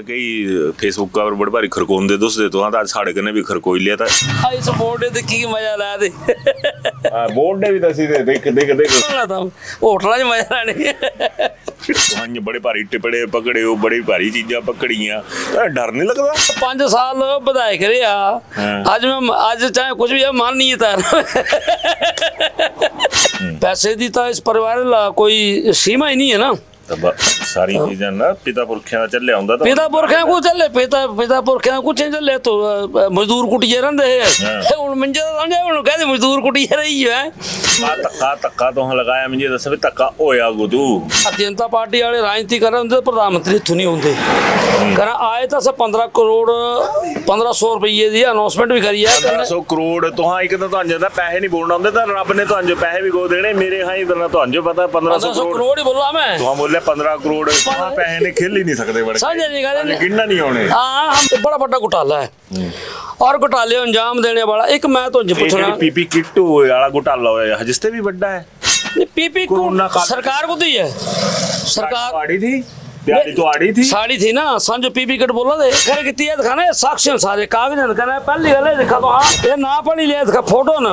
बड़के ही फेसबुक पर बड़े भारी खरकोंदे दसदे तो हाँ साढ़े कन्ने भी खरकोई लिया था इस बोर्ड ते की मजा ला दे बोर्ड ने भी दसी दे देख देख देख होटल च मजा लाने तुहां बड़े भारी टिपड़े पकड़े हो बड़ी भारी चीज़ां पकड़ियां डर नहीं लगता 5 साल विधायक रहा आज चाहे कुछ भी है मान नहीं था पैसे दी तो इस परिवार ला कोई सीमा ही नहीं है ना सारी चीज़ां ना पिता पुरखियां चले आंदा था पिता पुरखियां को चले पिता पुरखियां कुछ नहीं चले तो मजदूर कुटिए रहंदे है हुन मंजे समझे हुन कहदे मजदूर कुटिए रही है धक्का तो लगाया मुझे दस भी धक्का होया गुदू जनता पार्टी वाले राजनीति कर रहे होंगे प्रधानमंत्री इत्थों नहीं होंगे करा आए तो सब 15 करोड़ 1500 रुपये की अनाउंसमेंट भी करी है 1500 करोड़ तो हाँ एक तो पैसे नहीं बोलना होंगे तो रब ने तो पैसे भी को देने मेरे हाँ ही तो पता 1500 करोड़ ही बोला मैं तो बोले 15 करोड़ पैसे ने खेल ही नहीं सकते बड़े गिनना नहीं होने हाँ हम बड़ा बड़ा घोटाला है और घोटाले अंजाम देने वाला एक मैं तो पूछना पीपी किट वाला घोटाला होया जिससे भी बड़ा है पीपी को सरकार को दी है सरकार थी दिहाड़ी तो आड़ी थी साड़ी थी ना सांजो पीपी कट बोला दे करे कितनी है दिखाना साक्ष्य सारे कागज कहना पहली गल दिखा तो हाँ ये ना पढ़ी लिया दिखा फोटो ना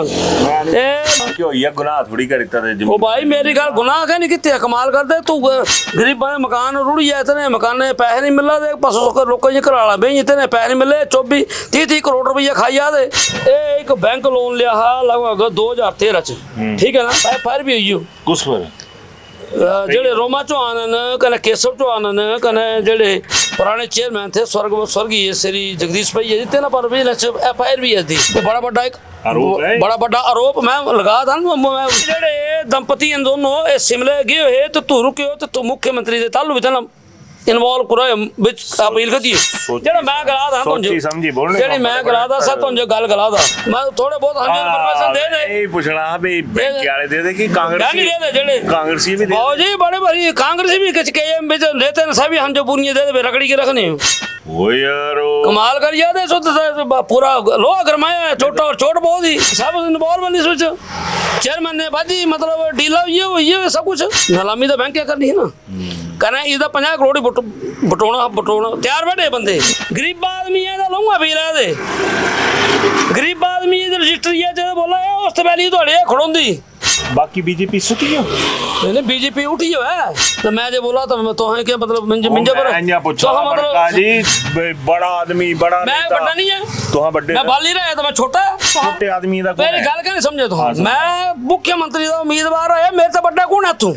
ए क्यों ये गुनाह थोड़ी करता है ओ भाई मेरी गल गुनाह है नहीं कितने कमाल कर दे तू गरीब मकान रुड़ गया इतने मकान पैसे नहीं मिल रहे पसो लोग ये कराला भाई इतने पैसे नहीं मिले 24-30 करोड़ रुपया खाई आ दे एक बैंक लोन लिया हा लगभग 2013 च ठीक है ना फायर भी हुई कुछ पर जेड़े रोमा चौहान ने कने केशव चौहान ने कने जेड़े पुराने चेयरमैन थे स्वर्गीय श्री जगदीश भाई है जितने पर भी FIR भी है थी तो बड़ा बड़ा एक बड़ा बड़ा आरोप मैं लगा था जेड़े दंपति इन दोनों शिमले गए है तो तू रुके हो तो मुख्यमंत्री दे ताल्लुक विच ना इन्वॉल्व करो विच अपील कर दी जेड़ा मैं करा था तुझे समझी बोलने जेड़ी मैं करा था सर तुझे गल करा था मैं थोड़े बहुत हम इन्फॉर्मेशन दे दे ए पूछना भाई बैंक वाले दे दे कि कांग्रेसी नहीं दे जेड़े कांग्रेसी भी दे ओ जी बड़े बड़ी कांग्रेसी भी कुछ केएम विच लेते हैं सभी हम जो पूरी दे दे रगड़ी के रखने ओ यार कमाल कर याद है शुद्ध पूरा लोहा गरमाया चोट बहुत ही सब इन्वॉल्व है इसमें चेयरमैन ने बाजी मतलब डीला ये सब कुछ नीलामी तो बैंक क्या करनी है ना कहना इसका 50 करोड़ बटोना तैयार बैठे बंदे गरीब आदमी है लूंगा भी रहे गरीब आदमी रजिस्ट्री है जो बोला उस वैली थोड़े खड़ोंदी बाकी बीजेपी सुती हो नहीं बीजेपी उठी है तो मैं जो बोला तो तो है क्या मतलब मिंजे पर तो मतलब जी बड़ा आदमी बड़ा मैं बड़ा नहीं है तो हां बड़े मैं बाली रहा तो मैं छोटा छोटे आदमी दा मेरी गल क्या नहीं समझे तो मैं मुख्यमंत्री दा उम्मीदवार है मेरे तो बड़ा कौन है तू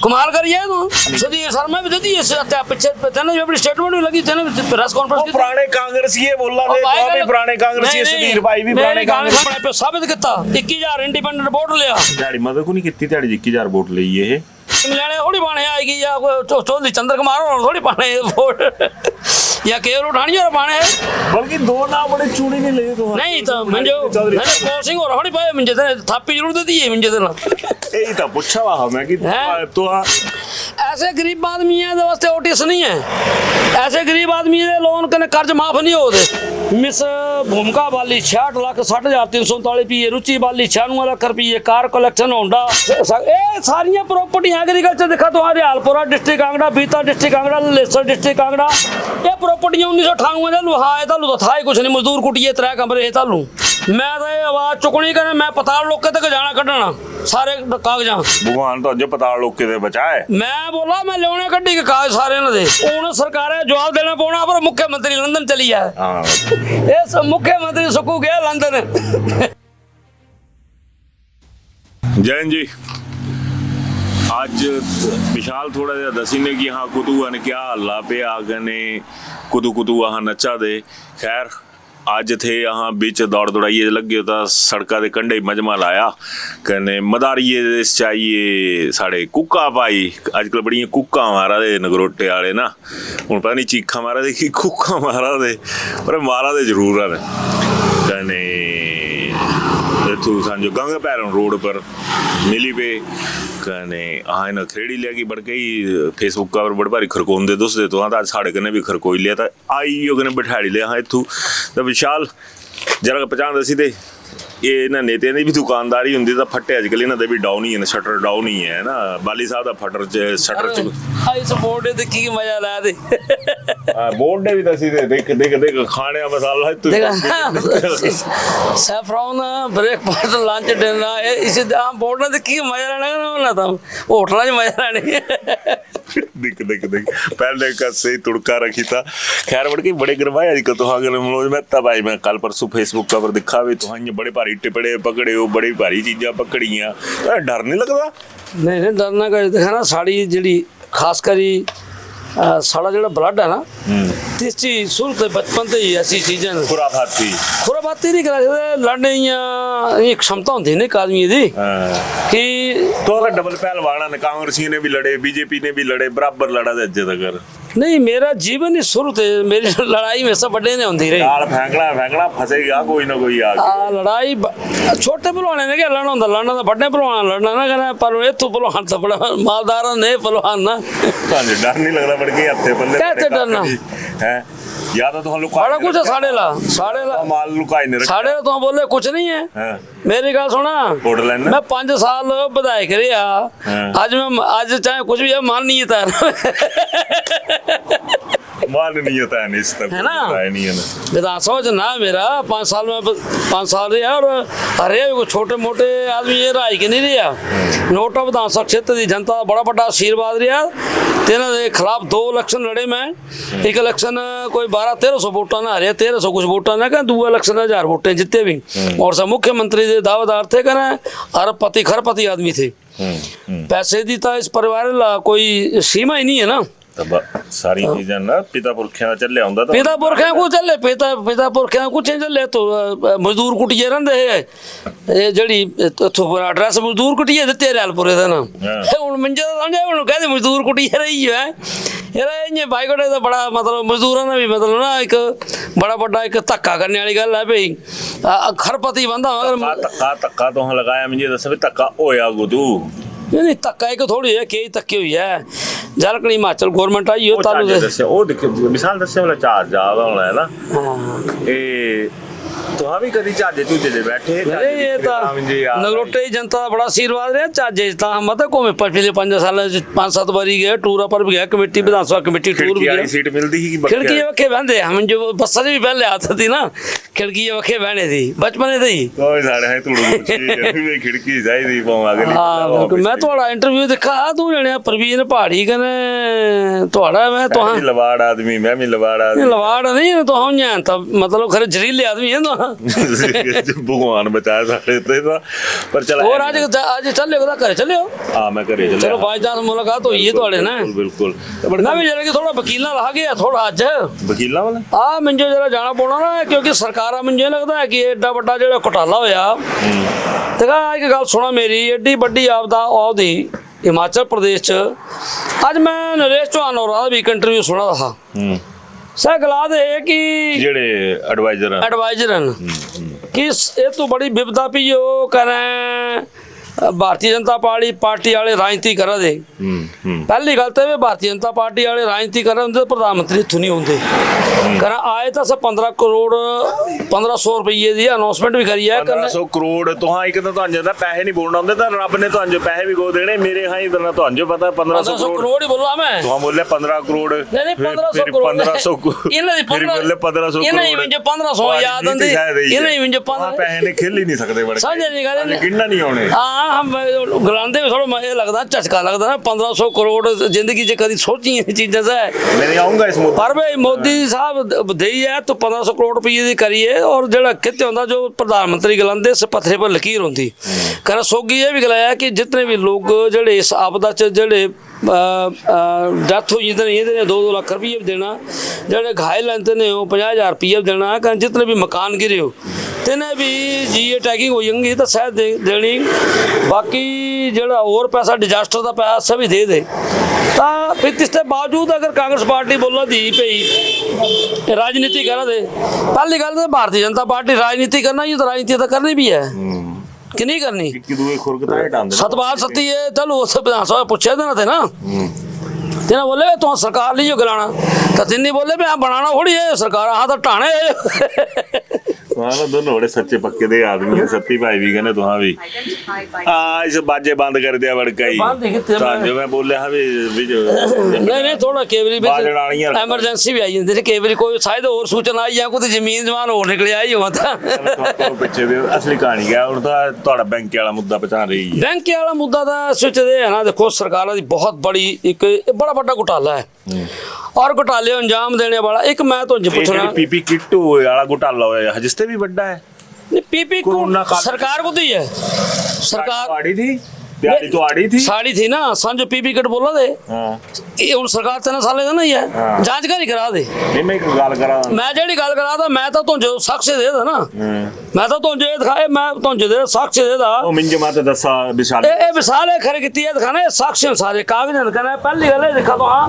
कमाल करिए तू सुधीर शर्मा भी दी इस पीछे तेने अपनी स्टेटमेंट भी लगी तेने प्रेस कॉन्फ्रेंस की पुराने कांग्रेसी ये बोल रहा है भी पुराने कांग्रेसी सुधीर भाई भी पुराने कांग्रेस पे साबित किया 21000 इंडिपेंडेंट वोट लिया दिहाड़ी मदद को नहीं कीती दिहाड़ी 21000 वोट ਲਈ ਇਹ मिलने थोड़ी पाने आएगी या चौधरी चंद्र कुमार थोड़ी पाने वोट या केवल उठानी और पाने बल्कि दो ना बड़े चूड़ी नहीं ले तो नहीं तो मंजो मैंने कौन सिंह और थोड़ी पाए मंजे ने थापी जरूर दे दी है मंजे ने यही तो पूछा हुआ मैं कि तो ऐसे गरीब आदमी है वास्ते ओटीएस नहीं है ऐसे गरीब आदमी है लोन कने कर्ज माफ नहीं होते मिस भूमिका वाली 66 लाख 60,339 रुपये रुचि वाली 96 लाख रुपये कार कलेक्शन होंडा ये सारी प्रॉपर्टी एग्रीकल्चर देखा तो हरियालपुरा डिस्ट्रिक्ट कांगड़ा बीता डिस्ट्रिक्ट कांगड़ा लेसर डिस्ट्रिक्ट कांगड़ा ये प्रॉपर्टियां 1998 में लुहा है तालू तो था ही कुछ नहीं मजदूर कुटिए 3 कमरे तालू मैं तो आवाज चुकनी करे मैं पताल लोग तक जाना कढ़ना सारे कागजा भगवान तो अजो पताल लोग के बचाए मैं बोला मैं लेने कड्डी के कागज सारे ना दे उन सरकार जवाब देना पौना पर मुख्यमंत्री लंदन चली है ये सब मुख्यमंत्री सुकू गया लंदन जैन जी आज विशाल थोड़ा जिहा दसी ने कि हाँ कुतू ने क्या हल्ला पे आगने कुतू वहाँ नचा दे खैर अज थे यहाँ बिच दौड़ दौड़ाइए लगे तो सड़का के कंढे मजमा लाया कने मदारिये चाहिए साढ़े कुक्का पाई अजकल बड़िया कुक्का मारा दे नगरोटे वाले ना हूँ पता नहीं चीखा मारा दे कि कुक्का मारा दे पर मारा दे जरूर है कने इतू समझो गंग पैरों रोड पर मिली पे कने हाँ इन्हें खेड़ी लिया कि बड़के ही फेसबुक पर बड़े भारी खरकोंदे दसदे तो हाँ साढ़े कन्ने भी खरकोई लिया था आई कने बैठाड़ी लिया हाँ इतू तो विशाल जरा पहचान दसी दे ਇਹ ਇਹਨਾਂ ਨੇਤਿਆਂ ਦੀ ਵੀ ਦੁਕਾਨਦਾਰੀ ਹੁੰਦੀ ਤਾਂ ਫੱਟੇ ਅੱਜ ਕੱਲ੍ਹ ਇਹਨਾਂ ਦੇ ਵੀ ਡਾਊਨ ਹੀ ਨੇ, ਸ਼ਟਰ ਡਾਊਨ ਹੀ ਹੈ ਨਾ। ਬਾਲੀ ਸਾਹਿਬ ਦਾ ਫਟਰ ਚ ਸ਼ਟਰ ਚ ਇਸ ਬੋਰਡ ਤੇ ਕੀ ਮਜ਼ਾ ਲੈ ਦੇ ਬੋਰਡ ਨੇ ਵੀ ਦੱਸੀ ਦੇ ਦੇਖ ਖਾਣਿਆ ਮਸਾਲਾ ਸੈਫਰੋਨ ਬ੍ਰੇਕਫਾਸਟ ਲੰਚ ਡਿਨਰ ਇਸ ਆਮ ਬੋਰਡ ਤੇ ਕੀ ਮਜ਼ਾ ਲੈਣਾ ਨਾ ਤਾਂ ਹੋਟਲਾਂ 'ਚ ਮਜ਼ਾ ਲੈਣੀ दिख पहले का सही तुड़का रखी था। खैर बढ़ के बड़े गिरवाए आजकल तो हाँ मलोज में तब आई मैं कल परसों फेसबुक का पर दिखा भी तो हाँ ये बड़े भारी टिपड़े पकड़े हो, बड़ी भारी चीज़ां पकड़ियाँ, डर नहीं लगता? नहीं डरना का देखा ना साड़ी जी खास करी साड़ा जो ब्लड है ना इस चीज शुरू से बचपन से ही ऐसी चीजें खुराबाती नहीं करा लड़ने ये क्षमता होती है आदमी की कि तो डबल पहलवान ने कांग्रेसी ने भी लड़े, बीजेपी ने भी लड़े, बराबर लड़ा था अज्जे तक। नहीं मेरा जीवन ही शुरू से मेरी लड़ाई में सब बड़े ने होती रही। फेंकना फंसेगा कोई ना कोई आके। लड़ाई छोटे पहलवान ने क्या लड़ना होता, लड़ना तो बड़े पहलवान लड़ना ना कहना पर ये तो पहलवान तो बड़ा मालदार ने पहलवान ना डर नहीं लगता बढ़ के हफ्ते पल्ले कैसे डरना है या तो तुम लुका बड़ा कुछ है साढ़े ला माल लुकाई नहीं साढ़े ला तो बोले कुछ नहीं है। मेरी गल सुना मैं 5 साल विधायक रहा आज चाहे कुछ भी है मान नहीं था है ना विधानसभा च ना मेरा 5 साल में 5 साल रहा और अरे छोटे मोटे आदमी ये राज के नहीं रहा। नोटा विधानसभा क्षेत्र की जनता बड़ा बड़ा आशीर्वाद रहा। तेना के खिलाफ 2 इलेक्शन लड़े मैं, एक इलेक्शन कोई 1200-1300 वोटा ना हारे, 1300 कुछ वोटा ना, दूसरा इलेक्शन 1000 वोटे जीते भी और सब मुख्यमंत्री के दावेदार थे कहना अरबपति खरबपति आदमी थे। पैसे दी तो इस परिवार ला कोई सीमा ही नहीं है ना। सारी चीजें ना पिता पुरखियां चले आंदा तो पिता पुरखियां को चले पिता पुरखियां कुछ चले तो मजदूर कुटिए रहंदे है ये जड़ी एड्रेस मजदूर कुटिए दिते रैलपुरे दा ना हुन मंजे दा समझे हुन कहदे मजदूर कुटिए रही है यार ये बाईकोटे दा बड़ा मतलब मजदूरां ने भी मतलब ना एक बड़ा बड़ा एक धक्का करने वाली गल है भाई खरपति बंदा धक्का तो लगाया मुझे दस भी धक्का होया गुदू नहीं धक्का एक थोड़ी है कई धक्के हुई है झारखंड हिमाचल गवर्नमेंट आई हो तालु दस्से ओ मिसाल दस्से वाला चार्ज ज्यादा होना है ना ए तो हाँ भी कभी चार्जे चूजे दे बैठे अरे ये तो नगरोटे जनता का बड़ा आशीर्वाद रहा। चार्जे तो हम मतलब को में पिछले 5 साल 5-7 बारी गए टूर पर भी गया कमेटी विधानसभा कमेटी टूर भी गया। सीट मिलती ही खिड़की वखे बहते हम जो बस भी पहले आती थी ना खिड़की वखे बहने थी बचपन थी खिड़की चाहिए। हाँ मैं थोड़ा इंटरव्यू देखा तू जने प्रवीण पहाड़ी कने थोड़ा मैं तो लवाड़ आदमी मैं भी लवाड़ आदमी लवाड़ नहीं तो हम मतलब खरे जरीले आदमी है तो भगवान बचाए सारे पर चला और आज चले घर चले हां मैं घरे चले चलो बाई चांस मुलाकात हुई है थोड़े ना बिल्कुल मैं भी जरा कि थोड़ा वकीला रह गया थोड़ा आज वकीला वाला हां मुझे जरा जाना पौना ना क्योंकि सरकार मुझे लगता है कि एडा बड़ा जो घोटाला होया देखा एक गल सुना मेरी एडी बड़ी आपदा आवदी हिमाचल प्रदेश च आज मैं नरेश चौहान और भी एक इंटरव्यू सुना था सह गला दे कि जेड़े एडवाइजर कि ये तो बड़ी विपदा पी जो करें भारतीय जनता पार्टी वाले राजनीति करा दे पहली गल तो भारतीय जनता पार्टी वाले राजनीति कर रहे होंगे प्रधानमंत्री इत्थों नहीं होंगे करा आए तो सब 15 करोड़ 1500 रुपये की अनाउंसमेंट भी करी है 1500 करोड़ तो हाँ एक तो पैसे नहीं बोलना होंगे तो रब ने तो पैसे भी को देने मेरे हाँ इधर तो पता 1500 करोड़ ही बोला मैं तो बोले 15 करोड़ 1500 याद पैसे खेल ही नहीं सकते गिनना नहीं होने हम गलांदे में थोड़ा ये लगता झटका लगता ना 1500 करोड़ जिंदगी च कभी सोची चीजें से मैं आऊंगा इस पर भाई मोदी साहब दे है तो 1500 करोड़ रुपये की करिए और जो कितने होंगे जो प्रधानमंत्री गलांदे इस पत्थरे पर लकीर होती कहना सोगी ये भी गलाया कि जितने भी लोग जड़े इस आपदा च जड़े डेथ हुई ये 2-2 लाख रुपये भी देना जड़े घायल लेते ने 50,000 रुपये भी देना कहना जितने भी मकान गिरे हो तेने भी जीए टैगिंग हो जाएंगी तो शायद देनी बाकी जोड़ा और पैसा डिजास्टर का पैसा सभी दे तो फिर इसके बावजूद अगर कांग्रेस पार्टी बोला दी पी राजनीति करा दे पहली गल तो भारतीय जनता पार्टी राजनीति करना ही तो राजनीति तो करनी भी है कि नहीं करनी सतपाल सत्ती है चलो उस विधानसभा पूछे देना थे ना तेना बोले तो सरकार नहीं जो गलाना तो तीन बोले मैं बनाना थोड़ी है सरकार हाँ तो ढाने ਨਾ ਦੋਨੋਂ ਬੜੇ ਸੱਚੇ ਪੱਕੇ ਦੇ ਆਦਮੀ ਆ। ਸੱਤੀ ਭਾਈ ਵੀ ਕਹਿੰਦੇ ਤੁਹਾਂ ਵੀ ਇਸ ਬਾਜੇ ਬੰਦ ਕਰ ਦਿਆ ਵੜਕਾਈ ਬੰਦ ਕਿੱਥੇ ਤਾਂ ਜੋ ਮੈਂ ਬੋਲਿਆ ਹਾਂ ਵੀ ਨਹੀਂ ਥੋੜਾ ਕੇਵਰੀ ਬਾਜਣ ਵਾਲੀਆਂ ਐਮਰਜੈਂਸੀ ਵੀ ਆਈ ਜਾਂਦੀ ਨੇ ਕੇਵਰੀ ਕੋਈ ਸ਼ਾਇਦ ਹੋਰ ਸੂਚਨਾ ਆਈ ਜਾਂ ਕੋਈ ਜ਼ਮੀਨ ਜਮਾਨ ਹੋਰ ਨਿਕਲਿਆ ਹੀ ਹੋਵਾ ਤਾਂ ਪਿੱਛੇ ਦੇ ਅਸਲੀ ਕਹਾਣੀ ਗਿਆ ਹੁਣ ਤਾਂ ਤੁਹਾਡਾ ਬੈਂਕ ਵਾਲਾ ਮੁੱਦਾ ਪਛਾਣ ਰਹੀ ਹੈ। ਬੈਂਕ ਵਾਲਾ ਮੁੱਦਾ ਤਾਂ ਸੋਚਦੇ ਹੈ ਨਾ ਦੇਖੋ ਸਰਕਾਰਾਂ ਦੀ ਬਹੁਤ ਬੜੀ ਇੱਕ ਬੜਾ ਵੱਡਾ ਘੁਟਾਲਾ ਹੈ ਔਰ ਘੁਟਾਲੇ ਨੂੰ ਅੰਜਾਮ ਦੇਣੇ ਵਾਲਾ ਇੱਕ ਮੈਂ ਤੁਹਾਨੂੰ ਪੁੱਛਣਾ ਪੀਪੀ ਕਿੱਟ ਵਾਲਾ ਘੁਟਾਲਾ ਹੋਇਆ ਹਜਿਸ ਤੇ ਵੀ ਵੱਡਾ ਹੈ नहीं पीपी को सरकार को दी है सरकार दिहाड़ी तो आड़ी थी साड़ी थी ना सांजो पीपी किट बोला दे ये हुन सरकार 3 साल का नहीं है जांच कर ही करा दे नहीं मैं गल करा मैं जेडी गल करा दा मैं तो तुझे साक्ष्य दे दा ना मैं तो तुझे दिखाए मैं तुझे दे साक्ष्य दे दा ओ मिंजे माते दसा विशाल ए विशाल है खरे किती है दिखाना साक्ष्य सारे कागज कहना पहली गल है दिखा तो हां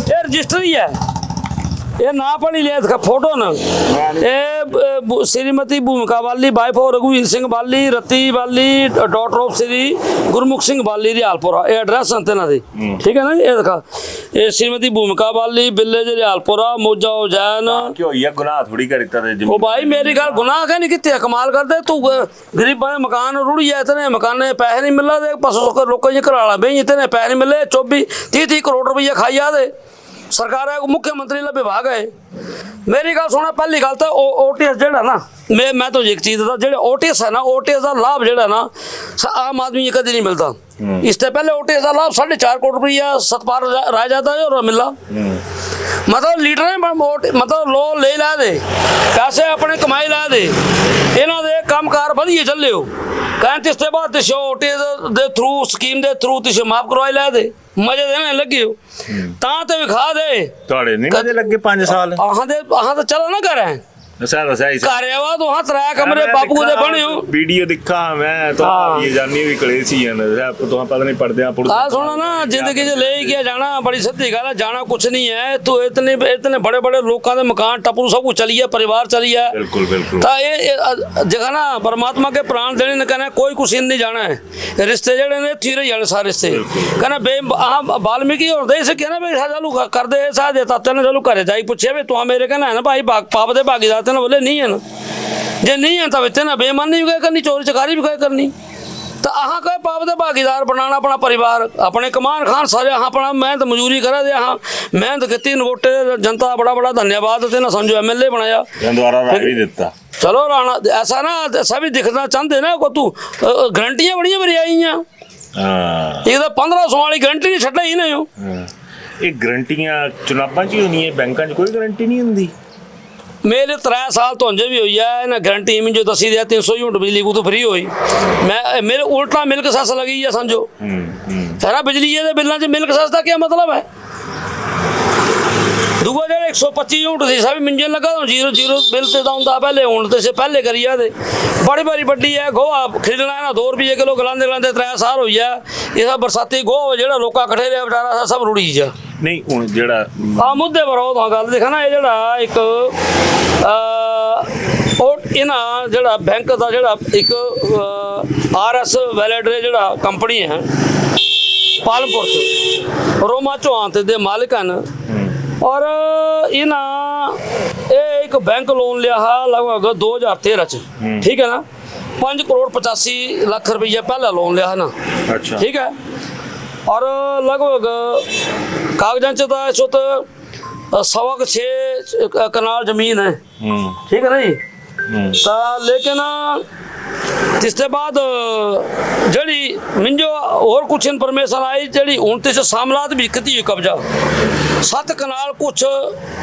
ये रजिस्टर ही है ये ना पढ़ी लिया इसका फोटो ना ये श्रीमती भूमिका बाली वाइफ ऑफ रघुवीर सिंह बाली रती बाली डॉटर ऑफ श्री गुरमुख सिंह बाली रियालपुरा ये एड्रेस हैं तेना दी ठीक है ना ये देखा ये श्रीमती भूमिका बाली विलेज रियालपुरा मोजा उजैन क्यों ये गुनाह थोड़ी करता थे ओ भाई मेरी गल गुनाह क्या नहीं कितने कमाल कर दे तू गरीब भाई मकान रुड़ी है इतने मकान पैसे नहीं मिल रहे पसो लोग घराला बही इतने पैसे नहीं मिले 24-30 करोड़ रुपये खाई जा दे सरकार है मुख्यमंत्री का विभाग है मेरी गल सुना पहली गल तो ओटीएस जेड़ा ना मैं तो एक चीज दसा जेड़ा ओटीएस है ना ओटीएस का लाभ जेड़ा ना आम आदमी को कभी नहीं मिलता इससे पहले ओटीएस का लाभ 4.5 करोड़ रुपया सतपाल राय जाता है और मिला मतलब लीडर ने मतलब लो ले ला दे पैसे अपने कमाई ला दे इन्हों दे कामकार वधिए चले हो कहते इसके बाद तुम ओटीएस दे थ्रू स्कीम दे थ्रू तुम माफ करवाई ला दे मजे देने लगे हो तो विखा दे थोड़े नहीं मजे लगे 5 साल अहां तो चलो ना करें ਘਰਿਆਵਾ ਤੋਂ ਹੱਥ ਰਾਇਆ ਕਮਰੇ ਬਾਪੂ ਦੇ ਬਣੇ ਹੋ ਵੀਡੀਓ ਦਿਖਾ ਮੈਂ ਤਾਂ ਇਹ ਜਾਨੀ ਵੀ ਕਲੇਸੀ ਹਨ ਤੋਂ ਪਤਾ ਨਹੀਂ ਪੜਦੇ ਆ ਪੁੱਛ ਆ ਸੁਣਾ ਨਾ ਜ਼ਿੰਦਗੀ 'ਚ ਲੈ ਗਿਆ ਜਾਣਾ ਬੜੀ ਸਿੱਧੀ ਗੱਲ ਹੈ ਜਾਣਾ ਕੁਛ ਨਹੀਂ ਹੈ ਤੂੰ ਇਤਨੇ ਬੜੇ ਬੜੇ ਲੋਕਾਂ ਦੇ ਮਕਾਨ ਟੱਪੂ ਸਭ ਕੁਝ ਚਲੀ ਹੈ परिवार चली है बिल्कुल बिल्कुल ਤਾਂ ਇਹ ਜਗ੍ਹਾ ਨਾ परमात्मा के प्राण देने ने कहना कोई कुछ नहीं जाना है रिश्ते ਜਿਹੜੇ ਨੇ ਇੱਥੇ ਹੀ ਜਾਣੇ ਸਾਰੇ ਰਿਸ਼ਤੇ ਕਹਿੰਦਾ ਬੇ ਆਹ ਵਾਲਮੀਕੀ ਹੁੰਦੇ ਇਸੇ ਕਹਿੰਦਾ ਬਈ ਚਾਲੂ ਕਰਦੇ ਸਾਹ ਦੇ ਤਾਤੇ ਨੇ ਚਾਲੂ ਘਰੇ ਜਾਈ ਪੁੱਛਿਆ ਵੀ ਤੂੰ ਮੇਰੇ ਕਹਿੰਦਾ ਹੈ ਨਾ ਭਾਈ ਪਾਪ ਦੇ ਭਾਗੀਦਾਰ ना बोले नहीं है ना जे नहीं है तब इतने बेईमानी भी करनी चोरी चकारी भी करनी तो अहाँ कहे पाप दे भागीदार बनाना अपना परिवार अपने कमान खान सारे अहाँ अपना मेहनत मजूरी करे दे अहाँ मेहनत की नगोटे जनता बड़ा बड़ा धन्यवाद देते ना समझो MLA बनाया दिता चलो राणा ऐसा ना सभी दिखना चाहते ना को तू गारंटियां बड़िया मेरी आई ये तो 1500 वाली गारंटी नहीं छड्डा ही नहीं हो ये गारंटियां चुनावां च होनी है बैंकां च कोई गारंटी नहीं हुंदी मेरे 3 साल तो अंजे भी हुई है ना गारंटी में जो दसी दिया 300 यूनिट बिजली को तो फ्री हुई मैं मेरे उल्टा मिल्क सस लगी है समझो सारा बिजली के बिलों से मिल्क सस का क्या मतलब है दूगा जो 125 यूनिट थी सब मिंजन लगा तो 0 बिल से होंगे पहले हूँ तो पहले करी जाते बड़ी बड़ी बड्डी है गोहा खरीदना है ना 2 रुपये किलो गलाते गलाते 3 साल हुई है ये सब बरसाती गोहा जो लोग कट्ठे रहे बेचारा सब रुड़ी जा नहीं हुण जेड़ा आ मुद्दे पर हो तो गल देखा ना ये जेड़ा एक और इना जेड़ा बैंक का जेड़ा एक RS वैलेडरे जेड़ा कंपनी है पालमपुर से रोमा चौहान दे मालिक हैं और इना एक बैंक लोन लिया है लगभग 2013 च ठीक है ना 5 करोड़ 85 लाख रुपया पहला लोन लिया है ना अच्छा ठीक है और लगभग कागजां च तो इस वक्त 6.25 कनाल जमीन है ठीक है ना जी तो लेकिन इसके बाद जड़ी मिंजो और कुछ इनफॉर्मेशन आई जड़ी हूँ तो सामलात भी किती हुई कब्जा 7 कनाल कुछ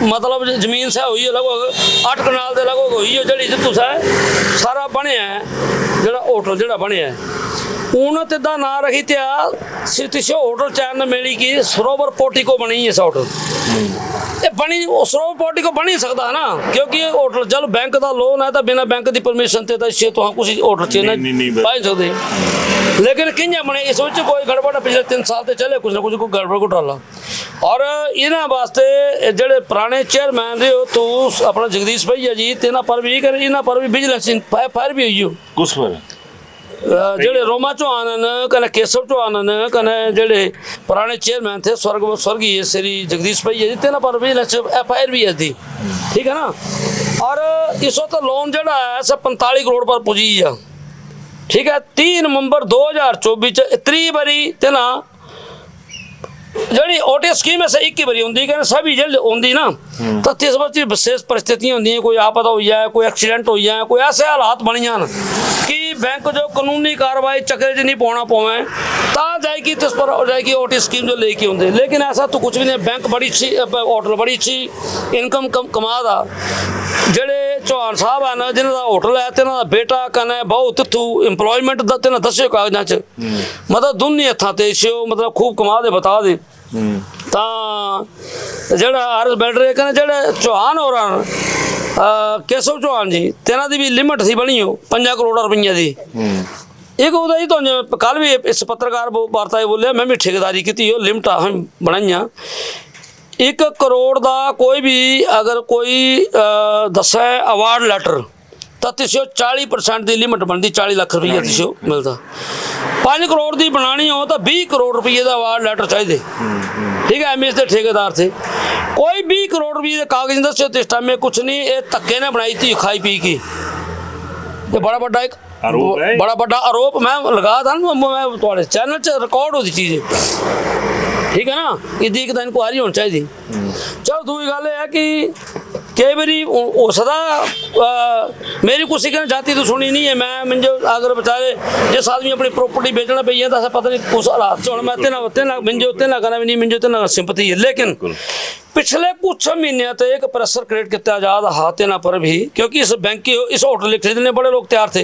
मतलब जमीन से हुई है लगभग 8 कनाल के लगभग हुई है जड़ी जितू से सारा बने जड़ा होटल जड़ा बने उन्होंने तिदा ना रखी त्या सितिशो होटल चैन मिली कि सरोवर पोर्टिको बनी है होटल ये बनी सरोवर पोर्टिको बन ही सकता है ना क्योंकि होटल चल बैंक का लोन है तो बिना बैंक की परमिशन से तो कुछ होटल चेन पा सकते लेकिन किंजा बने इस कोई गड़बड़ पिछले 3 साल से चले कुछ ना कुछ कोई गड़बड़ घोटाला और इन्होंने वास्ते जेडे पुराने चेयरमैन रहे हो तो अपना जगदीश भैया जी इन्होंने पर भी कर इन्होंने पर भी विजिलेंस फायर भी हुई हो कुछ पर जेडे रोमा चौहान ने कने केशव चौहान ने कने जेडे पुराने चेयरमैन थे स्वर्गीय श्री जगदीश भैया जी तेना पर भी FIR भी है थी ठीक है ना और इस वक्त लोन जड़ा है सब 45 करोड़ पर पुजी आ। ठीक है, 30 नवंबर 2024 त्री बारी ते ना जी ओटी स्कीम है 21 बारी होंगी कहने सभी जल्द होंगी ना, तो इस बच्चे विशेष परिस्थितियां होंगी, कोई आपदा हो जाए, कोई एक्सीडेंट हो जाए, कोई ऐसे हालात बन जान कि बैंक जो कानूनी कार्रवाई चक्कर च नहीं पाना पावे ता जाएगी तो इस पर जाएगी ओटी स्कीम जो लेके होंगे। लेकिन ऐसा तो कुछ भी नहीं, बैंक बड़ी अच्छी होटल बड़ी अच्छी इनकम कमा दा ਜਿਹੜੇ चौहान साहब है ना जिन्हों का होटल है तिन्हों का बेटा कहना बहुत तिथू इंपलॉयमेंट तिन्हें दस्यो कागजां च मतलब दोनों हत्थां ते इश्यो मतलब खूब कमा दे बता दे तो ਜਿਹੜਾ आरएस बैल्डर कहने ਜਿਹੜੇ चौहान और केशव चौहान जी तिन्हां दी भी लिमिट सी बनी हो 5 करोड़ रुपये की। एक उदा ही तो कल भी इस पत्रकार वार्ता बोलिया मैं भी ठेकेदारी की लिमिट हम बनाई 1 करोड़ का कोई भी अगर कोई दसा अवार्ड लैटर तो तिसो 40% की लिमिट बनती 40 लाख रुपये तिसो मिलता। 5 करोड़ की बनानी हो तो 20 करोड़ रुपये का अवार्ड लैटर चाहिए। ठीक है, एमएस के ठेकेदार थे कोई 20 करोड़ रुपये के कागज दस्यो तो इस टाइम में कुछ नहीं, ये धक्के ने बनाई थी खाई पी की। ये बड़ा बड़ा एक बड़ा बड़ा आरोप मैं लगा था ना, मैं थोड़े चैनल च रिकॉर्ड होती चीज़। ठीक है ना, इदी एक इंक्वायरी होनी चाहिए। चलो दूसरी गल है कि कई बारी हो सकता मेरी कुछ कहना जाती तो सुनी नहीं है मैं मुझे अगर बेचारे जिस आदमी अपनी प्रॉपर्टी बेचना पई है तो ऐसा पता नहीं कुछ हालात से मैं तेना कहना भी नहीं मुझे तेना सिंपति है। लेकिन पिछले कुछ महीनों से एक प्रेशर क्रिएट किया जा रहा तेना पर भी, क्योंकि इस बैंक की इस होटल खरीदने बड़े लोग तैयार थे।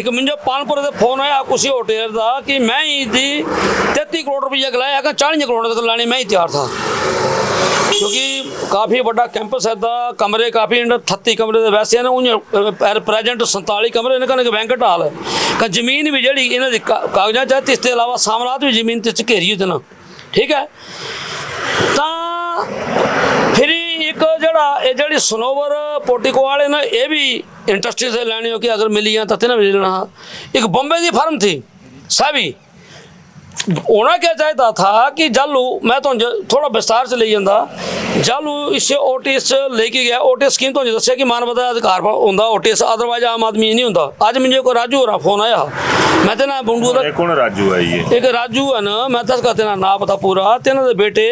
एक मुझे पानपुर से फोन आया उसी होटल का कि मैं ही 33 करोड़ रुपया गलाया 40 करोड़ तक लाने मैं ही तैयार था, क्योंकि काफ़ी बड़ा कैंपस है कमरे काफ़ी 38 कमरे वैसे हैं ना प्रेजेंट 47 कमरे ने कहने बैंकट हाल है जमीन भी जी इन्होंने कागजा चाहे इसके अलावा सामरात भी जमीन ते घेरी होते ना। ठीक है, तो फिर एक जड़ी सनोवर पोर्टिको वाले ना ये भी इंडस्ट्री से लेने हो कि अगर मिली तो तिन्हें भी लेना। एक बॉम्बे की फर्म थी साहबी होना क्या चाहता था कि जालू मैं तो थोड़ा विस्तार से ले जाता जालू इससे ओटीएस लेके गया। ओटीएस स्कीम तो दसिया कि मानवता अधिकार होंगे ओटीएस, अदरवाइज आम आदमी नहीं होंगे। अज मुझे को राजू हो रहा फोन आया मैं तेना बंडू का कौन राजू है ये एक राजू है ना मैं दस का तेना ना पता पूरा तेना दे बेटे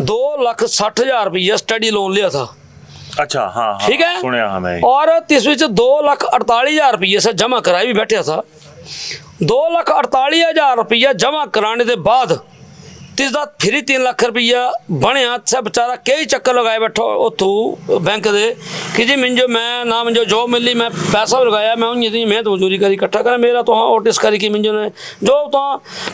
2,60,000 रुपया स्टडी लोन लिया था। अच्छा हाँ ठीक है सुनिया हाँ मैं और तिस 2,48,000 रुपये से जमा कराए भी बैठा था। 2,48,000 रुपया जमा कराने के बाद तिसका फिर 3 लाख रुपया बनया सब बेचारा कई चक्कर लगाए बैठो उतू बैंक दे कि जी मुझे मैं ना मुझे जॉब मिली मैं पैसा भी लगाया मैं उन्हीं मेहनत मजदूरी करी इकट्ठा करा मेरा तो हाँ ओटिस करी कि मुझे ने जो तो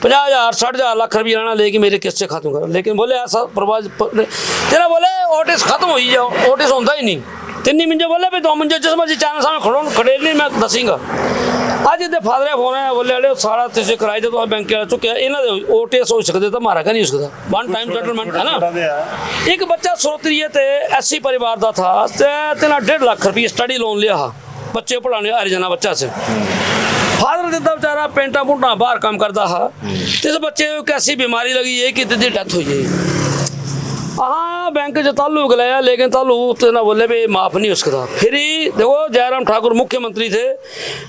50,000 60,000 लाख रुपया लाना लेके मेरे किस्से खत्म करा। लेकिन बोले ऐसा प्रभाव तेरा बोले ओटिस खत्म हो ही जाओ ओटिस होता ही नहीं तिन्नी मुझे बोले भाई तो मुझे जिस मर्जी चैनल सामने खड़े नहीं मैं दसीगा। अज इतने फादर फोन आया बोले अड़े सारा तुझे कराए तो बैंक चुके इन्हों ओटीएस हो सकते तो मारा का नहीं हो सकता वन टाइम सेटलमेंट है ना। एक बच्चा सोतरीए ते एससी परिवार का था तेना 1.5 लाख रुपये स्टडी लोन लिया बच्चे पढ़ाने हरियाणा बच्चा से फादर दिता बेचारा पेंटा पुंटा बाहर काम करता हा इस बच्चे को कैसी बीमारी लगी है कि तेरी डेथ हो जाए। हाँ बैंक च तालू गलाया लेकिन तालू ना बोले भाई माफ़ नहीं हो सकता। फिर देखो जयराम ठाकुर मुख्यमंत्री थे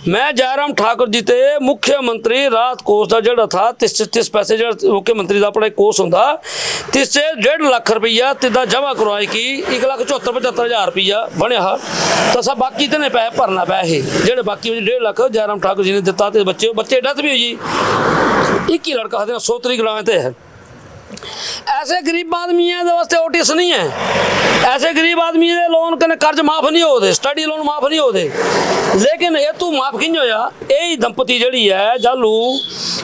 मैं जयराम ठाकुर जी थे मुख्यमंत्री राहत कोष का जोड़ा था 30 पैसे जो मुख्यमंत्री का अपना कोष होंगे 30 से 1.5 लाख रुपया तिदा जमा करवाए कि 1,74,75,000 रुपया बनया तो सब बाकी इतने पैसे भरना पैसे जोड़े बाकी 1.5 लाख जयराम ठाकुर जी ने दिता तो बच्चे डेथ भी हुई। एक ही लड़का था 100 तरीक लाने है। ऐसे गरीब आदमी है वास्ते ओटीएस नहीं है। ऐसे गरीब आदमी के लोन कने कर्ज माफ नहीं होते स्टडी लोन माफ नहीं होते। लेकिन ये तू माफ कि होया यही दंपति जड़ी है जालू